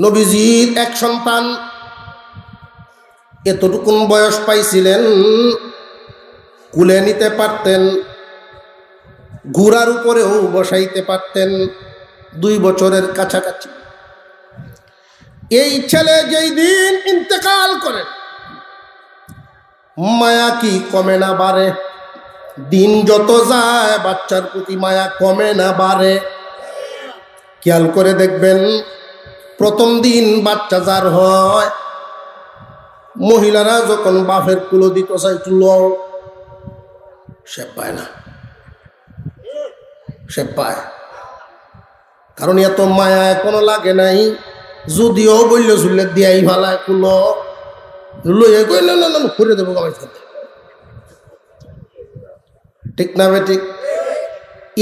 নবীজির এক সন্তান এতটুকুন বয়স পাইছিলেন, কুলে নিতে পারতেন, ঘোড়ার উপরেও বসাইতে পারতেন, 2 বছরের কাছাকাছি। এই ছেলে যেই দিন ইন্তেকাল করে, মায়া কি কমে না বাড়ে? দিন যত যায় বাচ্চার প্রতি মায়া কমে না বাড়ে? খেয়াল করে দেখবেন, প্রথম দিন বাচ্চা যার হয়, মহিলারা যখন বাপের কুলো দিতে চাই তুলো, সে পায় না, সে পায়। কারণ এত মায়া এখনো লাগে নাই। যদিও বললে শুনলে দিয়াই ভালায় কুলো লইয়া কইল ঘুরে দেবো গামাই, ঠিক না বে ঠিক?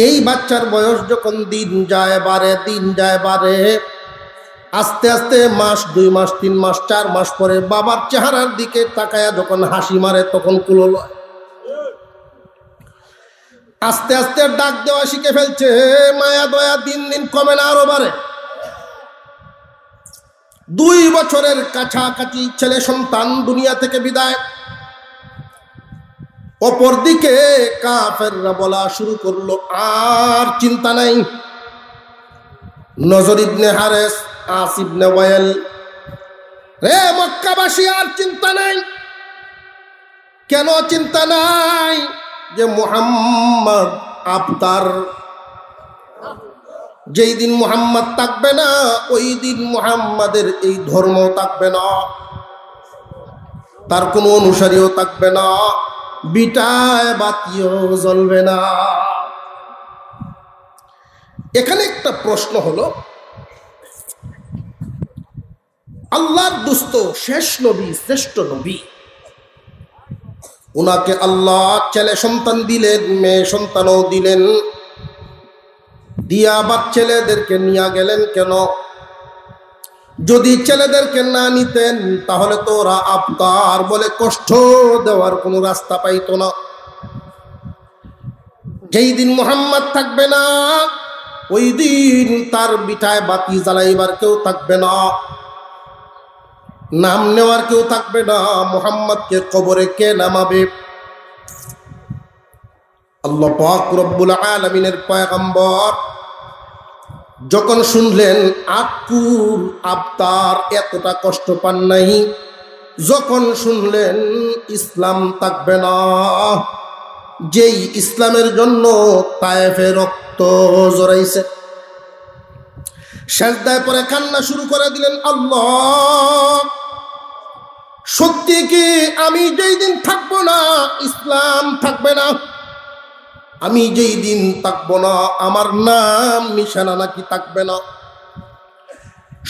এই বাচ্চার বয়স যখন দিন যায় বাড়ে, দিন যায় বাড়ে, আস্তে আস্তে মাস, 2 মাস, 3 মাস, 4 মাস পরে বাবার চেহারার দিকে তাকায়া যখন হাসি মারে তখন কুলো লয়। আস্তে আস্তে ডাক দেওয়া শিখে ফেলছে, মায়া দয়া দিন দিন কমে না, আরো বাড়ে। 2 বছরের কাছাকাছি ছেলে সন্তান দুনিয়া থেকে বিদায়। অপরদিকে কাফেররা বলা শুরু করলো, আর চিন্তা নাই। নজর ইবনে হারেস, আস ইবনে ওয়াইল, রে মক্কাবাসী আর চিন্তা নাই। কেন চিন্তা নাই? যে মুহাম্মদ আবতার, যেই দিন মুহাম্মদ থাকবে না ওই দিন মুহাম্মাদের এই ধর্ম থাকবে না, তার কোনো অনুসারীও থাকবে না, বিটায় বাতিও জ্বলবে না। এখানে একটা প্রশ্ন হলো, আল্লাহর দোস্ত শেষ নবী, শ্রেষ্ঠ নবী, ওনাকে আল্লাহ ছেলে সন্তান দিলেন, মেয়ে সন্তানও দিলেন, দিয়া আবার ছেলেদেরকে নিয়ে গেলেন কেন? যদি ছেলেদেরকে না নিতেন তাহলে তো ওরা আবতার বলে কষ্ট দেওয়ার কোনো রাস্তা পাইতো না। যেই দিন মুহাম্মদ থাকবে না ওই দিন তার বিটায় বাতি জ্বালাইবার কেউ থাকবে না, নাম নেওয়ার কেউ থাকবে না, মুহাম্মদকে কবরে কে নামাবে? আল্লাহ পাক রব্বুল আলামিনের পয়গম্বর যখন শুনলেন আকুল আবতার এতটা কষ্ট পান নাই, যখন শুনলেন ইসলাম থাকবে না, যেই ইসলামের জন্য তায়েফে রক্ত জড়াইছে, সেজদায় পরে কান্না শুরু করে দিলেন, আল্লাহ সত্যি কি আমি যেই দিন থাকবো না ইসলাম থাকবে না? আমি যেই দিন থাকবো না আমার নাম নিশানা নাকি থাকবে না?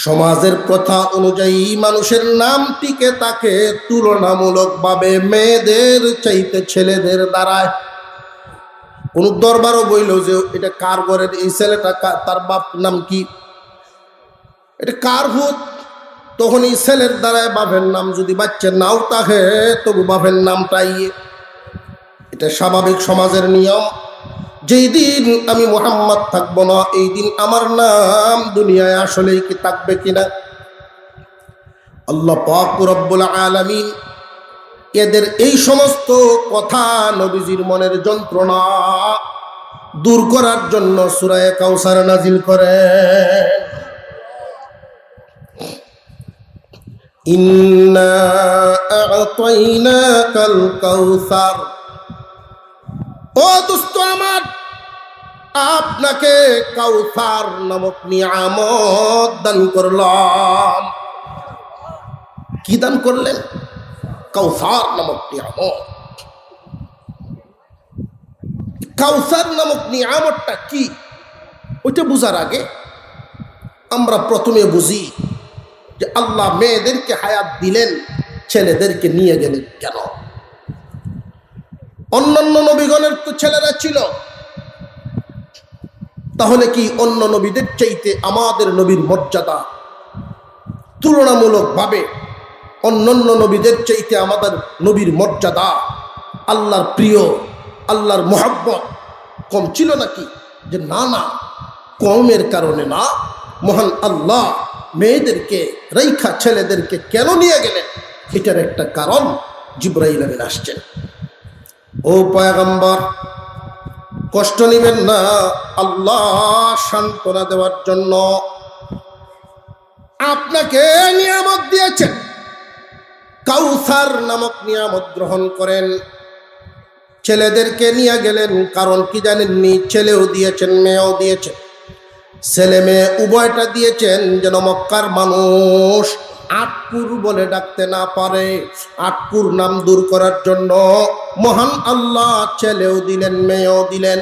সমাজের প্রথা অনুযায়ী মানুষের নাম টিকে থাকে তুলনামূলকভাবে মেয়েদের চাইতে ছেলেদের দ্বারায়। কোন দরবারও বইল যে এটা কার ঘরের এই ছেলেটা, তার বাপ নাম কি, এটা কার ভূত, তখন এই ছেলের দ্বারায় বাপের নাম, যদি বাচ্চার নাও থাকে তবু বাপের নামটাই। এটা স্বাভাবিক সমাজের নিয়ম। যেই দিন আমি মুহাম্মদ থাকবো না এই দিন আমার নাম দুনিয়ায় আসলেই কি থাকবে কিনা? আল্লাহ পাক রব্বুল আলামিন এদের এই সমস্ত কথা নবীজির মনের যন্ত্রণা দূর করার জন্য সূরা কাউসার নাজিল করেন। ইন্না আ'তাইনাকাল কাউসার, ও দোস্ত আমার, আপনাকে কাউসার নামক নিয়ামত দান করলাম। কি দান করলেন? কাউসার নামক নিয়ামত। কাউসার নামক নিয়ামতটা কি ওইটা বুঝার আগে আমরা প্রথমে বুঝি যে আল্লাহ মেয়েদেরকে হায়াত দিলেন, ছেলেদেরকে নিয়ে গেলেন কেন? অন্যান্য নবীগণের তো ছেলেরা ছিল, তাহলে কি অন্য নবীদের চাইতে আমাদের নবীর মর্যাদা তুলনামূলকভাবে অন্যান্য নবীদের চাইতে আমাদের নবীর মর্যাদা, আল্লাহর প্রিয়, আল্লাহর মহব্বত কম ছিল নাকি? যে না না, কমের কারণে না, মহান আল্লাহ মেয়েদেরকে রেখা ছেলেদেরকে কেন নিয়ে গেলেন এটার একটা কারণ জিবরাইল আমিন আসছেন। ও পয়গম্বর, কষ্ট নেবেন না, আল্লাহ সান্ত্বনা দেওয়ার জন্য আপনাকে নিয়ামত দিয়েছেন। কাউসার নামক নিয়ামত গ্রহণ করেন। ছেলেদেরকে নিয়ে গেলেন, কারণ কি জানেননি? ছেলেও দিয়েছেন, মেয়েও দিয়েছেন। ছেলে মেয়ে উভয়টা দিয়েছেন যেন মক্কার মানুষ আটকুর বলে ডাকতে না পারে। আটকুর নাম দূর করার জন্য মহান আল্লাহ ছেলেও দিলেন, মেয়েও দিলেন।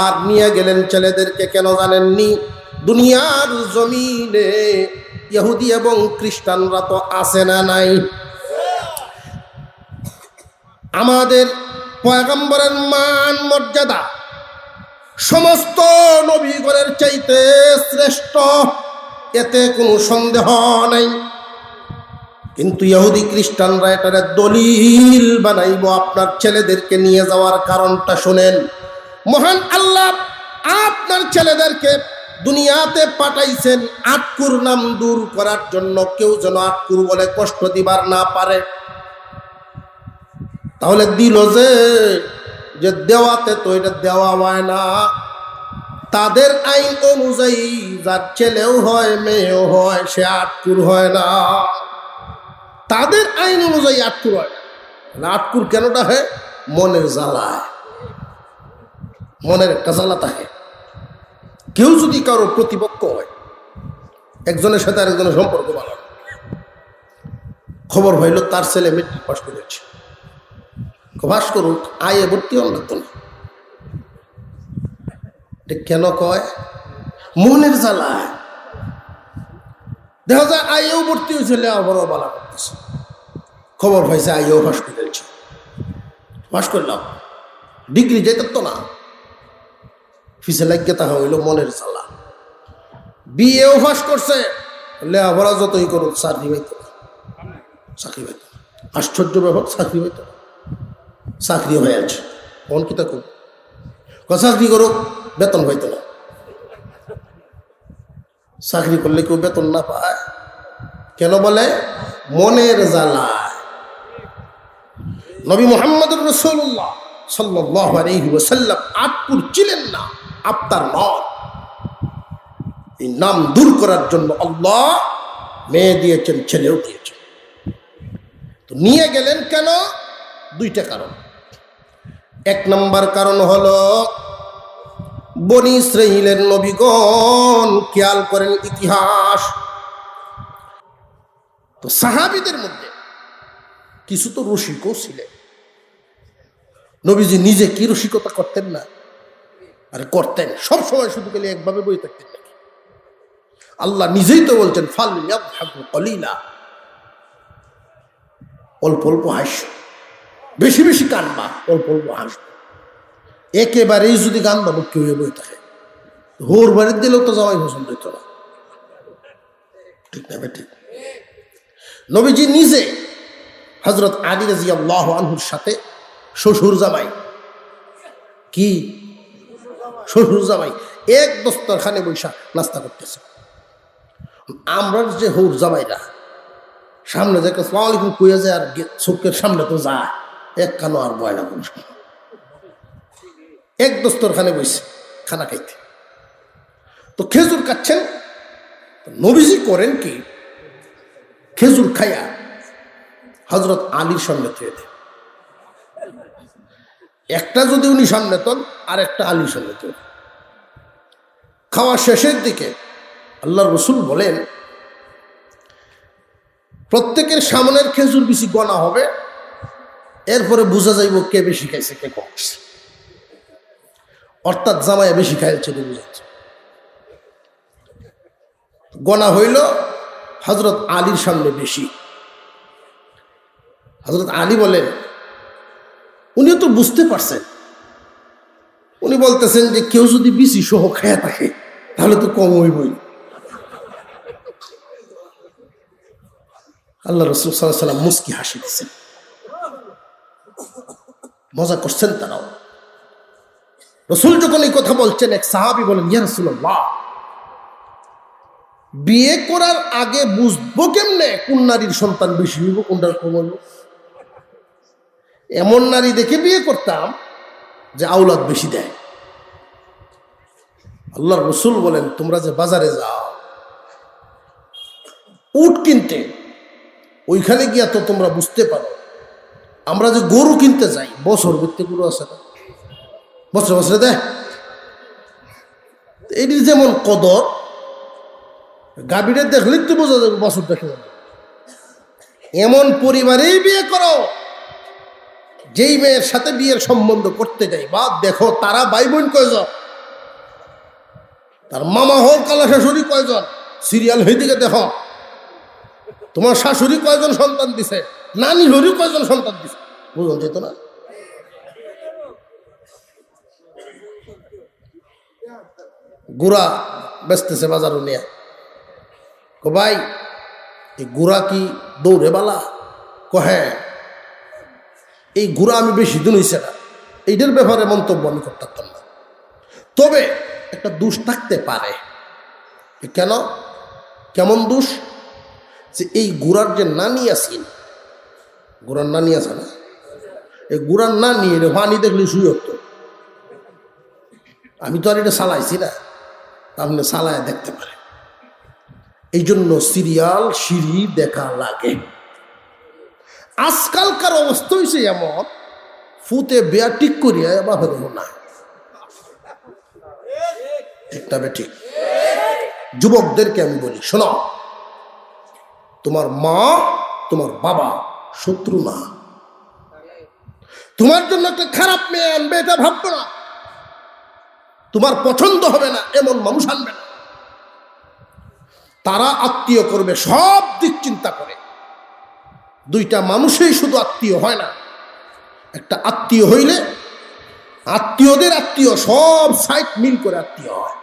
আর নিয়ে গেলেন ছেলেদেরকে কেন জানেননি? দুনিয়ার জমিনে ইহুদি এবং খ্রিস্টানরা তো আছে না নাই? আমাদের পয়গম্বরের মান মর্যাদা সমস্ত নবীগণের চাইতে শ্রেষ্ঠ, এতে কোনো সন্দেহ নাই। কিন্তু ইহুদি খ্রিস্টানরা এটারে দলিল বানাইব আপনার ছেলেদেরকে নিয়ে যাওয়ার কারণটা শুনেন। মহান আল্লাহ আপনার ছেলেদেরকে দুনিয়াতে পাঠাইছেন আটকুর নাম দূর করার জন্য, কেউ যেন আটকুর বলে কষ্ট দিবার না পারে। তাহলে দিল যে দেওয়াতে তো এটা দেওয়া হয় না। তাদের আইন অনুযায়ী যার ছেলেও হয় মেয়েও হয় সে আটকুর হয় না। তাদের আইন অনুযায়ী আটকুর হয় না। আটকুর কেনটা হয়? মনের জ্বালায়, মনের একটা জ্বালা থাকে। কেউ যদি কারো প্রতিপক্ষ হয়, একজনের সাথে আরেকজনের সম্পর্ক ভালো, খবর হইল তার ছেলে মেট্রিক পাস করেছে, পাস করুক, আয়ে ভর্তি হন লাগতো না। কেন কয়? মনের জ্বালায়। দেখা যায় আইও ভর্তি হয়েছে, লেখাপড়াও বালা করতেছে, খবর পাইছে আইও পাস করেছে, পাস করলাম, ডিগ্রি যেত তো না, ফিসে লাগিয়ে তা হইল মনের জ্বালা। বিএও পাস করছে, লেখাপড়া যতই করুক চাকরি পাইত না, চাকরি পাইত না। আশ্চর্য ব্যাপার, চাকরি পাইত না, চাকরি হয়ে আছে। কোন কিতা করুক, চাকরি করুক, বেতন পাইত না। চাকরি করলে কেউ বেতন না পায় কেন? বলে মনের জ্বালায়। নবী মুহাম্মদুর রাসূলুল্লাহ সাল্লাল্লাহু আলাইহি ওয়াসাল্লাম আটকুর ছিলেন না, আপনার নন। এই নাম দূর করার জন্য আল্লাহ মেয়ে দিয়েছেন, ছেলেও দিয়েছেন। তো নিয়ে গেলেন কেন? দুইটা কারণ। এক নম্বর কারণ হলো বনি ইসরাঈলের নবীগণ, খেয়াল করেন ইতিহাস, তো সাহাবীদের মধ্যে কিছু তো রসিকও ছিলেন। নবীজি নিজে কি রসিকতা করতেন না? আরে করতেন, সব সময় শুধু গেলে একভাবে বই থাকতেন নাকি? আল্লাহ নিজেই তো বলছেন ফালইয়াদহাকু কলিলা, অল্প অল্প হাসো, বেশি বেশি কানবা, অল্প অল্প হাসবো। একেবারেই যদি কান্দা মুক্তি হয়ে বই থাকে, হোর বাড়ির দিলেও তো জামাই পছন্দ হইত না, ঠিক না বেঠিক? নবীজি নিজে হযরত আলী রাদিয়াল্লাহু আনহুর সাথে শ্বশুর জামাই, কি শ্বশুর জামাই এক দস্তরখানে বৈশা নাস্তা করতেছে। আমরা যে হৌর জামাইরা সামনে যে আসসালামু আলাইকুম কইয়া যায়, আর চোখের সামনে তো যায়, এক কানো আর বয় না। এক দস্তরখানে বইছে খানা খাইতে, তো খেজুর খাচ্ছেন। নবীজি করেন কি, খেজুর খাইয়া হযরত আলীর সামনে থুয়ে দেন। একটা যদি উনি সামনে তন, আর একটা আলীর সামনে তন। খাওয়া শেষের দিকে আল্লাহর রাসূল বলেন, প্রত্যেকের সামনের খেজুর বেশি গণা হবে, এরপরে বোঝা যাইব কে বেশি খাইছে কে কম খাইছে। অর্থাৎ জামাইয়া বেশি খাইছে বুঝাচ্ছে। গণা হইল হযরত আলীর সামনে বেশি। হযরত আলী বলেন, উনিও তো বুঝতে পারছেন, উনি বলতেছেন যে কেউ যদি বেশি সহ খায়া থাকে তাহলে তো কম হইবই। আল্লাহ রাসূল সাল্লাল্লাহু আলাইহি ওয়াসাল্লাম মুস্কি হাসি দিচ্ছেন, মজা করছেন তারাও। রাসূল যখন এই কথা বলছেন, এক সাহাবী বলেন, ইয়া রাসূলুল্লাহ, বিয়ে করার আগে বুঝবো কেমনে কোন নারীর সন্তান বেশি হইব, কোনটার কম হইব? এমন নারী দেখে বিয়ে করতাম যে আওলাদ বেশি দেয়, আল্লাহর রাসূল বলেন, তোমরা যে বাজারে যাও উট কিনতে, ওইখানে গিয়া তো তোমরা বুঝতে পারো, আমরা যে গরু কিনতে যাই, বছর ভিত্তিক গরু আছে না, বছরে বছরে দেয়, এটির যেমন কদর, গাভীটা দেখলেই তো বোঝা যাবে বছর দেখে। এমন পরিবারেই বিয়ে করো, যেই মেয়ের সাথে বিয়ের সম্বন্ধ করতে যাই বা দেখো তারা ভাই বোন কয়জন, তার মামা হোক কালা শাশুড়ি কয়জন, সিরিয়াল হয়ে দিকে দেখো তোমার শাশুড়ি কয়জন সন্তান দিছে, নানি হরি কয়জন সন্তান দিছে, বুঝুন যেত না। গুড়া বেচতেছে বাজারও নিয়ে, ভাই এই গুড়া কি দৌড়ে বালা? হ্যাঁ, এই গুড়া আমি বেশি দিন হইছে না, এইটার ব্যাপারে মন্তব্য আমি করতে পারতাম না, তবে একটা দোষ থাকতে পারে। কেন, কেমন দোষ? যে এই গুড়ার যে নানি আছেন, গুড়ার নানি আছে না, এই গুড়ার নানি পানি দেখলে শুই হতো, আমি তো আর এটা চালাইছি না, আপনি চালায় দেখতে পারে, এই জন্য সিরিয়াল সিঁড়ি দেখা লাগে। আজকালকার অবস্থা হয়েছে এমন, ফুতে বেয়া ঠিক করিয়া বাপের না, ঠিক না ঠিক? যুবকদেরকে আমি বলি, শোনো, তোমার মা তোমার বাবা শত্রু না, তোমার জন্য একটা খারাপ মেয়ে আনবে এটা ভাববে না, তোমার পছন্দ হবে না এমন মানুষ আনবে না, তারা আত্মীয় করবে সব দিক চিন্তা করে। দুইটা মানুষই শুধু আত্মীয় হয় না, একটা আত্মীয় হইলে আত্মীয়দের আত্মীয় সব সাইড মিল করে আত্মীয় হয়।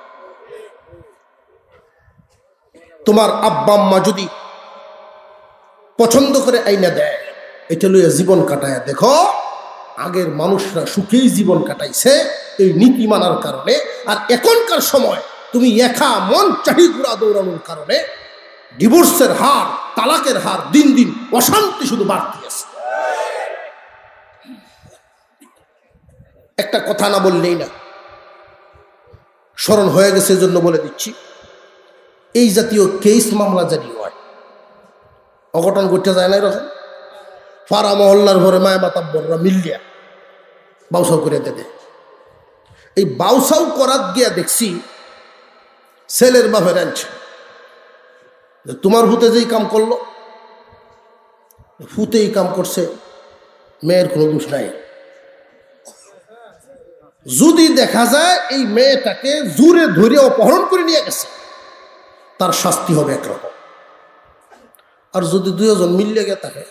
তোমার আব্বা আম্মা যদি পছন্দ করে আইনা দেয়, এটা লইয়া জীবন কাটায় দেখো, আগের মানুষরা সুখেই জীবন কাটাইছে এই নীতি মানার কারণে। আর এখনকার সময় তুমি একা মন চাহি ঘুরা দৌড়ানোর কারণে ডিভোর্সের হার, তালাকের হার দিন দিন অশান্তি শুধু বাড়তে আছে। একটা কথা না বললেই না, স্মরণ হয়ে গেছে জন্য বলে দিচ্ছি, এই জাতীয় কেস মামলা জারি হয়, অঘটন করতে যায় না এরকম, পাড়া মহল্লার ঘরে মায় মাতাব্বররা মিলিয়া বাউসাও করে দেবে। এই বাউসাও করার গিয়া দেখছি ছেলের বাপের আনছে, তোমার ভূতে যেই কাম করলো, ফুতেই কাম করছে, মেয়ের কোনো দোষ নাই। যদি দেখা যায় এই মেয়েটাকে জোরে ধরে অপহরণ করে নিয়ে গেছে, তার শাস্তি হবে একরকম। আর যদি দুজন মিলিয়ে গে থাকে,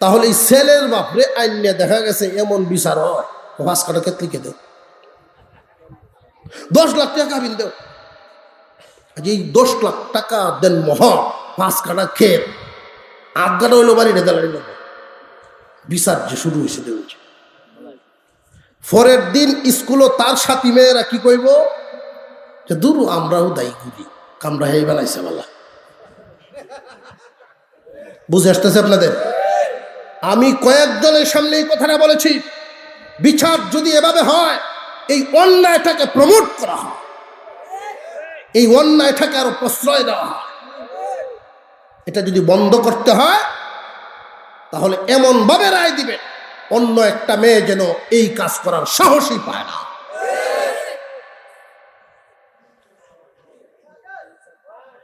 তাহলে এই ছেলের বাপরে আইন নিয়ে দেখা গেছে এমন বিচার হয়, পাঁচ কাটা ক্ষেত্রে কে দেও, 10 লাখ টাকা কাবিন দেও, এই 10 লাখ টাকা দেন মহ, 5 কাটা ক্ষেত আগাটা হইলো বাড়ি রেদালাই নেব, বিচার যে শুরু হয়েছে দেখছি। পরের দিন স্কুলও তার সাথী মেয়েরা কি কইব, যে দূর আমরাও দায়ী করি, কামরা হেই বেলাইছে বলা। বুঝে আসতেছে আপনাদের? আমি কয়েকজনের সামনে এই কথাটা বলেছি, বিচার যদি এভাবে হয়, এই অন্যায়টাকে প্রমোট করা হয়, এই অন্যায়টাকে আরো প্রশ্রয় দেওয়া হয়, এটা যদি বন্ধ করতে হয় তাহলে এমন ভাবে রায় দিবে অন্য একটা মেয়ে যেন এই কাজ করার সাহসই পায় না।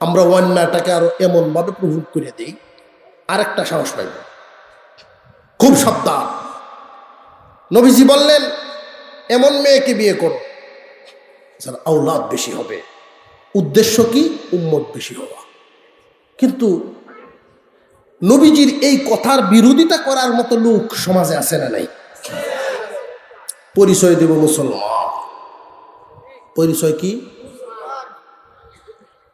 আমরা অন্যায়টাকে আরো এমন ভাবে প্রভোগ করে দিই, আরেকটা সাহস পাইব। খুব সাবধান। নবীজি বললেন, এমন মেয়েকে বিয়ে করো যার আওলাদ বেশি হবে। উদ্দেশ্য কি? উম্মত বেশি হওয়া। কিন্তু নবীজির এই কথার বিরোধিতা করার মতো লোক সমাজে আছে না নাই? পরিচয় দেব মুসলমান। পরিচয় কি?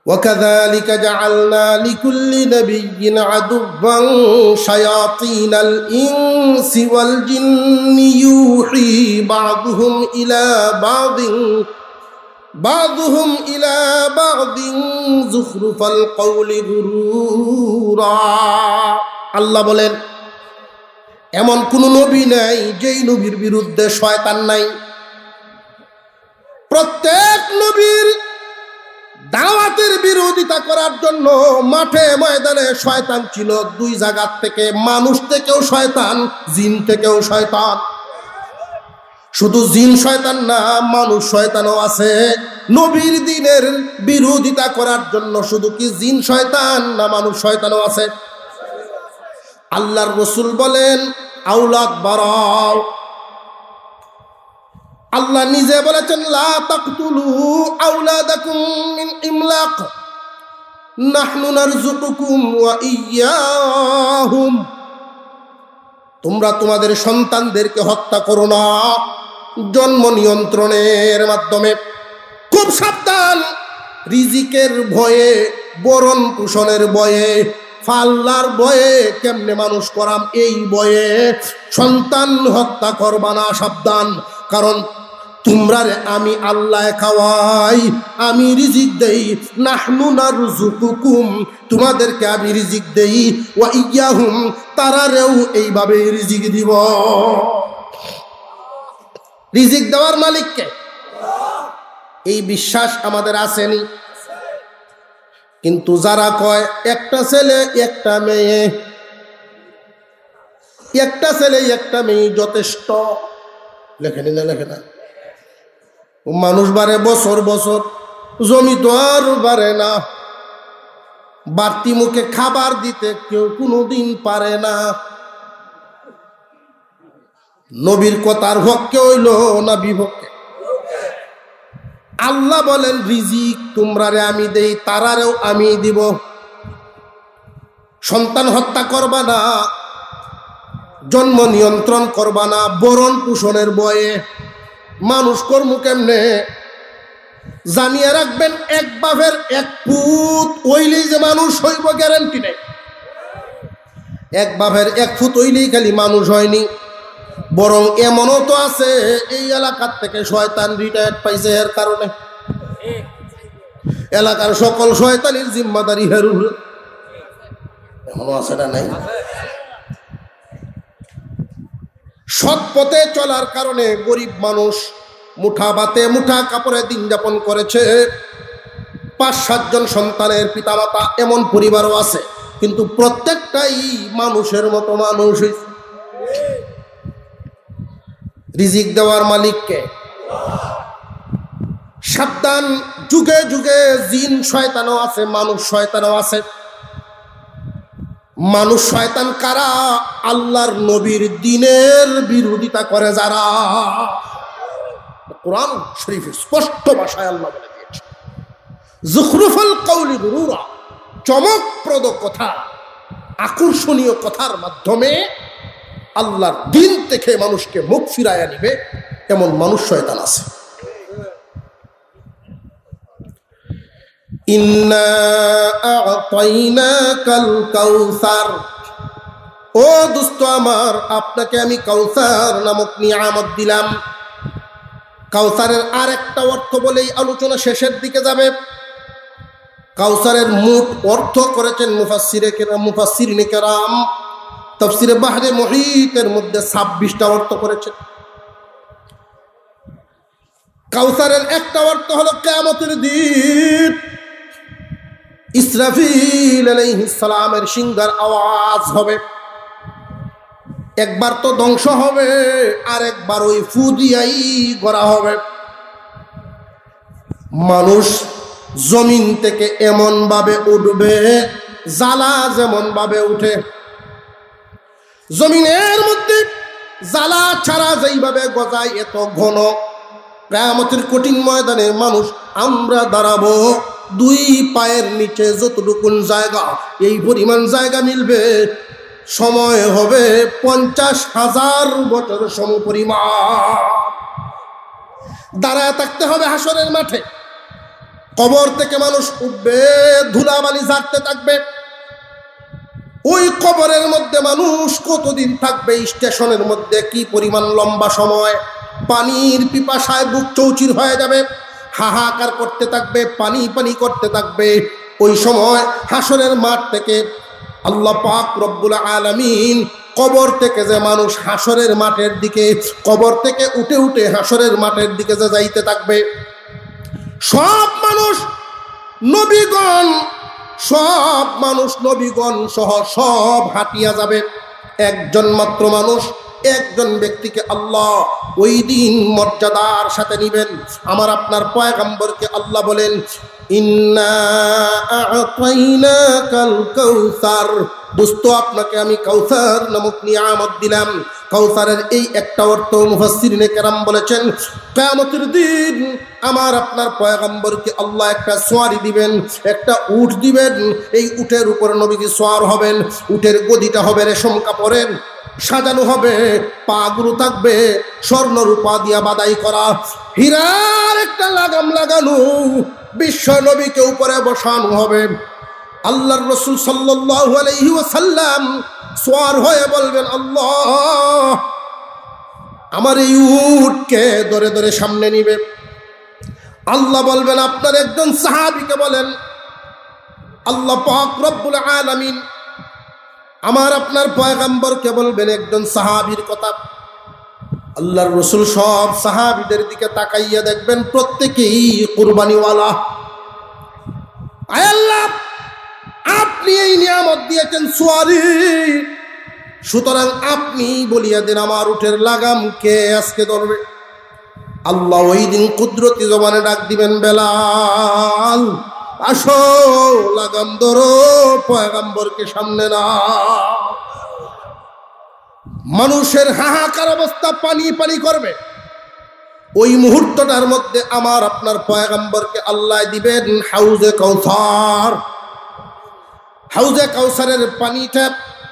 وَكَذَلِكَ جَعَلْنَا لِكُلِّ نَبِيٍّ عَدُوًّا شَيَاطِينَ الْإِنسِ وَالْجِنِّ يُوحِي بَعْضُهُمْ إِلَى بَعْضٍ زُخْرُفَ الْقَوْلِ غُرُورًا। আল্লাহ বলেন, এমন কোন নবী নাই যেই নবীর বিরুদ্ধে শয়তান নাই। প্রত্যেক নবীর দাওয়াতের বিরোধিতা করার জন্য মাঠে ময়দানে শয়তান ছিল দুই জায়গা থেকে, মানুষ থেকেও শয়তান, জিন থেকেও শয়তান। শুধু জিন শয়তান না, মানুষ শয়তানও আছে। নবীর দ্বীনের বিরোধিতা করার জন্য শুধু কি জিন শয়তান না, মানুষ শয়তানও আছে। আল্লাহর রাসূল বলেন আওলাদ বাড়াও। আল্লাহ নিজে বলেছেন লা তাকতুলু আওলাদাকুম মিন ইমলাক নাহনু নারযুকুকুম ওয়া ইয়্যাহুম। তোমরা তোমাদের সন্তানদেরকে হত্যা করো না জন্ম নিয়ন্ত্রণের মাধ্যমে। খুব সাবধান, রিজিকের ভয়ে, বরণ পোষণের ভয়ে, ফাল্লার ভয়ে, কেমনে মানুষ করাম এই ভয়ে সন্তান হত্যা করবা না, সাবধান। কারণ তোমরা আমি আল্লাহ খাওয়াই, আমি রিজিক দেই। নাহনু নারযুকুকুম, তোমাদেরকে আমি রিজিক দেই। ওয়া ইয়্যাহুম, তারারেও এইভাবে রিজিক দিব। রিজিক দেওয়ার মালিককে, এই বিশ্বাস আমাদের আসেনি। কিন্তু যারা কয় একটা ছেলে একটা মেয়ে, একটা ছেলে একটা মেয়ে যথেষ্ট, লেখেনি না, লেখে না। মানুষ বাড়ে বছর বছর, জমি তো আর বাড়ে না। বাড়তি মুখে খাবার দিতে কেউ কোনোদিন পারে না। নবীর কথার পক্ষে হইল না বিপক্ষে? আল্লাহ বলেন রিজিক তোমরারে আমি দেই, তারারেও আমি দিব। সন্তান হত্যা করবা না, জন্ম নিয়ন্ত্রণ করবা না, বরণ পোষণের বয়ে মানুষ কর্ম কেমনে জানিয়ে রাখবেন। এক বাপের এক ফুট ওইলেই যে মানুষ হইব গ্যারান্টি নেই। এক বাপের এক ফুট ওইলেই খালি মানুষ হয়নি, বরং এমনও তো আছে এই এলাকার থেকে শয়তান রিটায়ার্ড পাইছে এর কারণে। এলাকার সকল শয়তানির জিম্মাদারি হেরুল এমনও আছে না, নাই? সৎ পথে চলার কারণে গরিব মানুষ মুঠা ভাতে মুঠা কাপড়ে দিন যাপন করেছে। ৫-৭ জন সন্তানের পিতামাতা, এমন পরিবারও আছে, কিন্তু প্রত্যেকটাই মানুষের মতো মানুষ। রিজিক দেওয়ার মালিককে সাবধান। যুগে যুগে জিন শয়তানও আছে, মানুষ শয়তানও আছে। মানুষ শয়তান কারা? আল্লাহর নবীর দ্বীনের বিরোধিতা করে যারা। কোরআন শরীফে স্পষ্ট ভাষায় আল্লাহ বলে দিয়েছে, যুখরুফাল কাউলি গুরুরা, চমকপ্রদ কথা, আকর্ষণীয় কথার মাধ্যমে আল্লাহর দ্বীন থেকে মানুষকে মুখ ফিরাইয়া নিবে, এমন মানুষ শয়তান আছে। ইন্না আ'তাইনাকাল কাউসার, ও দোস্ত আমার, আপনাকে আমি কাউসার নামক নিয়ামত দিলাম। কাউসারের আর একটা অর্থ বলেই আলোচনা শেষের দিকে যাবে। কাউসারের মোট অর্থ করেছেন মুফাসসিরিনে কেরাম। তাফসিরে বাহরে মুহীতের মধ্যে 26টা অর্থ করেছেন। কাউসারের একটা অর্থ হলো কিয়ামতের দিন ইসরাফিল আলাইহিস সালামের সিংহার আওয়াজ হবে। একবার তো ধ্বংস হবে, আর একবার ওই ফু দিয়াই করা হবে। মানুষ জমিন থেকে এমন ভাবে উঠবে, জ্বালা যেমন ভাবে উঠে। জমিনের মধ্যে জ্বালা ছাড়া যেইভাবে গজায় এত ঘন, কিয়ামতের কঠিন ময়দানে মানুষ আমরা দাঁড়াবো, 2 পায়ের নিচে যতটুকুন জায়গা, এই পরিমাণ জায়গা মিলবে। সময় হবে 50,000 বছর সমপরিমাণ। দাঁড়ায় থাকতে হবে হাসরের মাঠে। কবর থেকে মানুষ উঠবে, ধুলাবালি ঝাড়তে থাকবে। ওই কবরের মধ্যে মানুষ কতদিন থাকবে? স্টেশনের মধ্যে কি পরিমাণ লম্বা সময়। পানির পিপাসায় বুক চৌচির হয়ে যাবে, হাহাকার করতে থাকবে, পানি পানি করতে থাকবে। ওই সময় হাসরের মাঠ থেকে আল্লাহ পাক রব্বুল আলামিন কবর থেকে যে মানুষ হাসরের মাঠের দিকে, কবর থেকে উঠে উঠে হাসরের মাঠের দিকে যে যাইতে থাকবে, সব মানুষ নবীগণ সহ সব হাঁটিয়া যাবে। একজন মাত্র মানুষ, একজন ব্যক্তিকে আল্লাহ ওই দিন মর্যাদার সাথে নিবেন। আমার আপনার পয়গম্বরকে আল্লাহ বলেন, ইন্না আ'তাইনাকাল কাউসার, দোস্ত আপনাকে আমি কাউসার নামক নিয়ামত দিলাম। কাউসারের এই একটা অর্থ মুফাসসিরিনে কেরাম বলেছেন, কিয়ামতের দিন আমার আপনার পয়গম্বরকে আল্লাহ একটা সোয়ারি দিবেন, একটা উট দিবেন। এই উটের উপর নবীজি সোয়ার হবেন। উটের গদিটা হবে রেশম কাপড়ের, সাজানো হবে, পাগুলো থাকবে স্বর্ণ রূপা দিয়া বাদাই করা, হীরার একটা লাগাম লাগানো, বিশ্ব নবীকে উপরে বসানো হবে। আল্লাহর রাসূল সাল্লাল্লাহু আলাইহি ওয়াসাল্লাম সোয়ার হয়ে বলবেন, আল্লাহ আমার এই উটকে ধরে ধরে সামনে নিবে। আল্লাহ বলবেন, আপনার একজন সাহাবীকে বলেন। আল্লাহ পাক রব্বুল আলামিন আমার আপনার পয়গম্বরকে বলবেন একজন সাহাবীর কথা। আল্লাহর রাসূল সব সাহাবীদের দিকে তাকাইয়া দেখবেন প্রত্যেকেই কুরবানিওয়ালা। আয় আল্লাহ, আপনি এই নিয়ামত দিয়েছেন সোয়ারি, সুতরাং আপনি বলিয়া দেন আমার উটের লাগাম কে আজকে ধরবে। আল্লাহ ওই দিন কুদরতি জবানে ডাক দিবেন, বেলাল আসো, লাগাম ধরো, পয়গম্বরকে সামনে না। মানুষের হাহাকার অবস্থা পানি পানি করবে। ওই মুহূর্তটার মধ্যে আমার আপনার পয়গম্বরকে আল্লাহ দিবেন হাউজে কাউসার। হাউজে কাউসারের পানিটা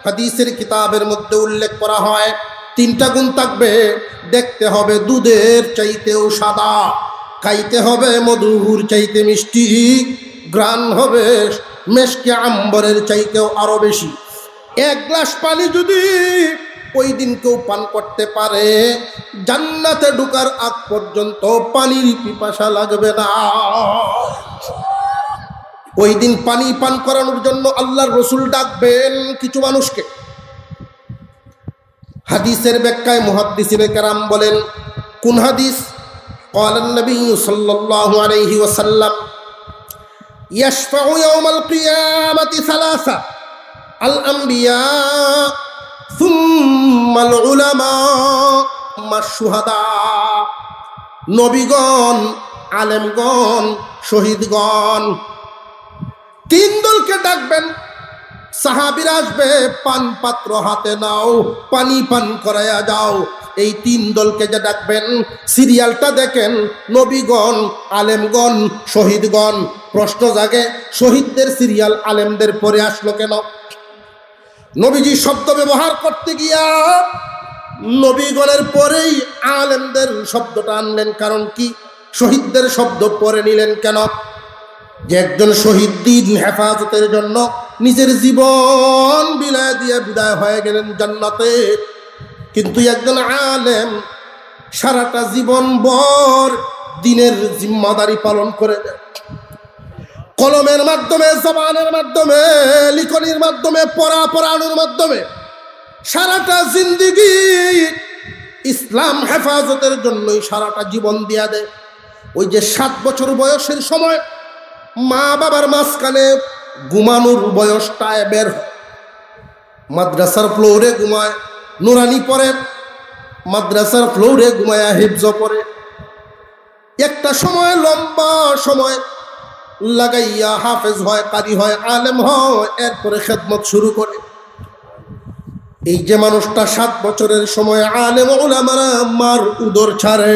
হাদিসের কিতাবের মধ্যে উল্লেখ করা হয়, 3টা গুণ থাকবে। দেখতে হবে দুধের চাইতেও সাদা, খাইতে হবে মধুর চাইতে মিষ্টি, গ্রান হবে মেশকে আম্বরের চাইতেও আরো বেশি। 1 গ্লাস পানি যদি ওই দিন কেউ পান করতে পারে, জান্নাতে ঢোকার আগ পর্যন্ত পানির পিপাসা লাগবে না। ওই দিন পানি পান করানোর জন্য আল্লাহর রাসূল ডাকবেন কিছু মানুষকে। হাদিসের ব্যাখ্যায় মুহাদ্দিসিনে কেরাম বলেন, কোন হাদিস? قال النبي صلى الله عليه وسلم يشفع يوم القيامة 3: الأنبياء ثم العلماء ثم الشهداء। নবীগণ, আলেমগণ, শহীদগণ, 3 দলকে ডাকবেন। সাহাবীরা আসবে, পান পাত্র হাতে নাও, পানি পান করায়া যাও। এই 3 দলকে যে ডাকবেন, সিরিয়ালটা দেখেন, নবীগণ, আলেমগণ, শহীদগণ। প্রশ্ন জাগে, শহীদদের সিরিয়াল আলেমদের পরে আসলো কেন? নবীজি শব্দ ব্যবহার করতে গিয়া নবীগণের পরেই আলেমদের শব্দটা আনলেন, কারণ কি? শহীদদের শব্দ পরে নিলেন কেন? যে একজন শহীদ দিন হেফাজতের জন্য নিজের জীবন বিলায় দিয়ে বিদায় হয়ে গেলেন জান্নাতে, কিন্তু একজন আলেম সারাটা জীবন ভর দিনের জিম্মাদারি পালন করে দেন। কলমের মাধ্যমে, জবানের মাধ্যমে, লিখনির মাধ্যমে, পড়ানোর মাধ্যমে সারাটা জিন্দেগি ইসলাম হেফাজতের জন্যই সারাটা জীবন দিয়া দেয়। ওই যে 7 বছর বয়সের সময় মা বাবার মাঝখানে ঘুমানোর বয়সটায় বের হয়, মাদ্রাসার ফ্লোরে ঘুমায়, নুরানি পড়ে, মাদ্রাসার ফ্লোরে ঘুমায়া হিফজ পড়ে। একটা সময়, লম্বা সময় লাগাইয়া হাফেজ হয়, কারি হয়, আলেম হয়, এরপরে খেদমত শুরু করে। এই যে মানুষটা 7 বছরের সময় আলেম ওলামারা মার উদর ছাড়ে,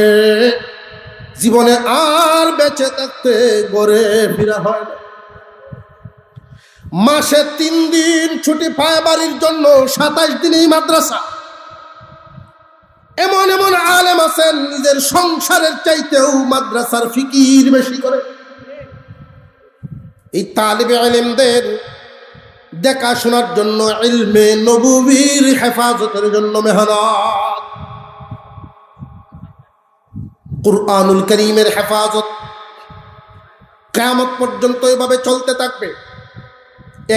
জীবনে আর বেঁচে থাকতে গড়ে ফিরা হয় না। মাসে 3 দিন ছুটি পায় বাড়ির জন্য, 27 দিনেই মাদ্রাসা। এমন এমন আলেম আছেন নিজের সংসারের চাইতেও মাদ্রাসার ফিকির বেশি করে। এই তালিবে ইলমদের দেখাশোনার জন্য, ইলমে নবুবীর হেফাজতের জন্য মেহনত, কুরআনুল কারীমের হেফাজত কিয়ামত পর্যন্ত এভাবে চলতে থাকবে।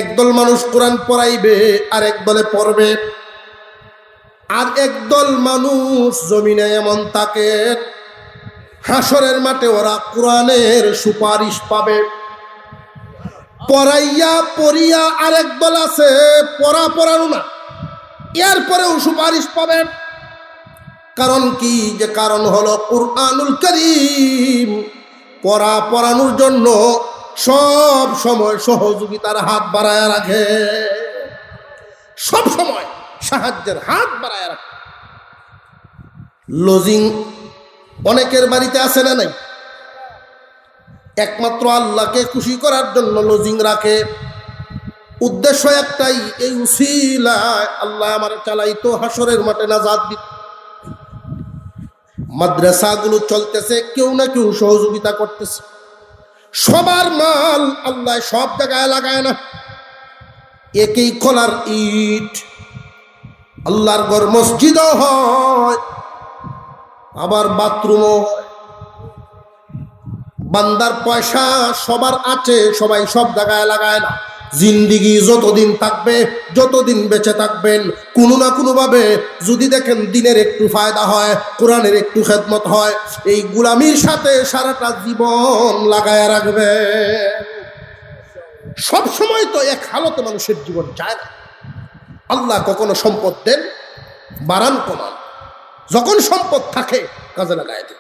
একদল মানুষ কোরআন পড়াইবে, আর এক দলে পড়বে, আর একদল মানুষ জমিনে এমন থাকে হাসরের মাঠে ওরা কোরআনের সুপারিশ পাবে। পড়াইয়া পড়িয়া আরেক দল আছে পড়ানো না, এরপরেও সুপারিশ পাবে। কারণ কি? যে কারণ হলো কুরআনুল কারীম পড়ানোর জন্য সব সময় সহযোগিতার হাত বাড়ায় রাখে, সব সময় সাহায্যের হাত বাড়ায় রাখে। লজিং অনেকের বাড়িতে আছে না নাই? একমাত্র আল্লাহকে খুশি করার জন্য লজিং রাখে। উদ্দেশ্য একটাই, এই উসিলায় আল্লাহ আমার চালাইতো হাসরের মাঠে নাজাত দিত। মাদ্রাসাগুলো চলতেছে, কেউ না কেউ সহযোগিতা করতেছে। সবার মাল আল্লাহ সব জায়গায় লাগায় না। একই খোলার ইট আল্লাহর ঘর মসজিদও হয়, আবার বাথরুমও হয়। বান্দার পয়সা সবার আছে, সবাই সব জায়গায় লাগায় না। জিন্দিগি যতদিন থাকবে, যতদিন বেঁচে থাকবেন, কোনো না কোনো ভাবে যদি দেখেন দিনের একটু ফায়দা হয়, কোরআনের একটু খেদমত হয়, এই গুলামির সাথে সারাটা জীবন লাগায় রাখবে। সব সময় তো এক হালতে মানুষের জীবন যায় না। আল্লাহ কখনো সম্পদ দেন, বাড়ান কমান, যখন সম্পদ থাকে কাজে লাগায় দেন।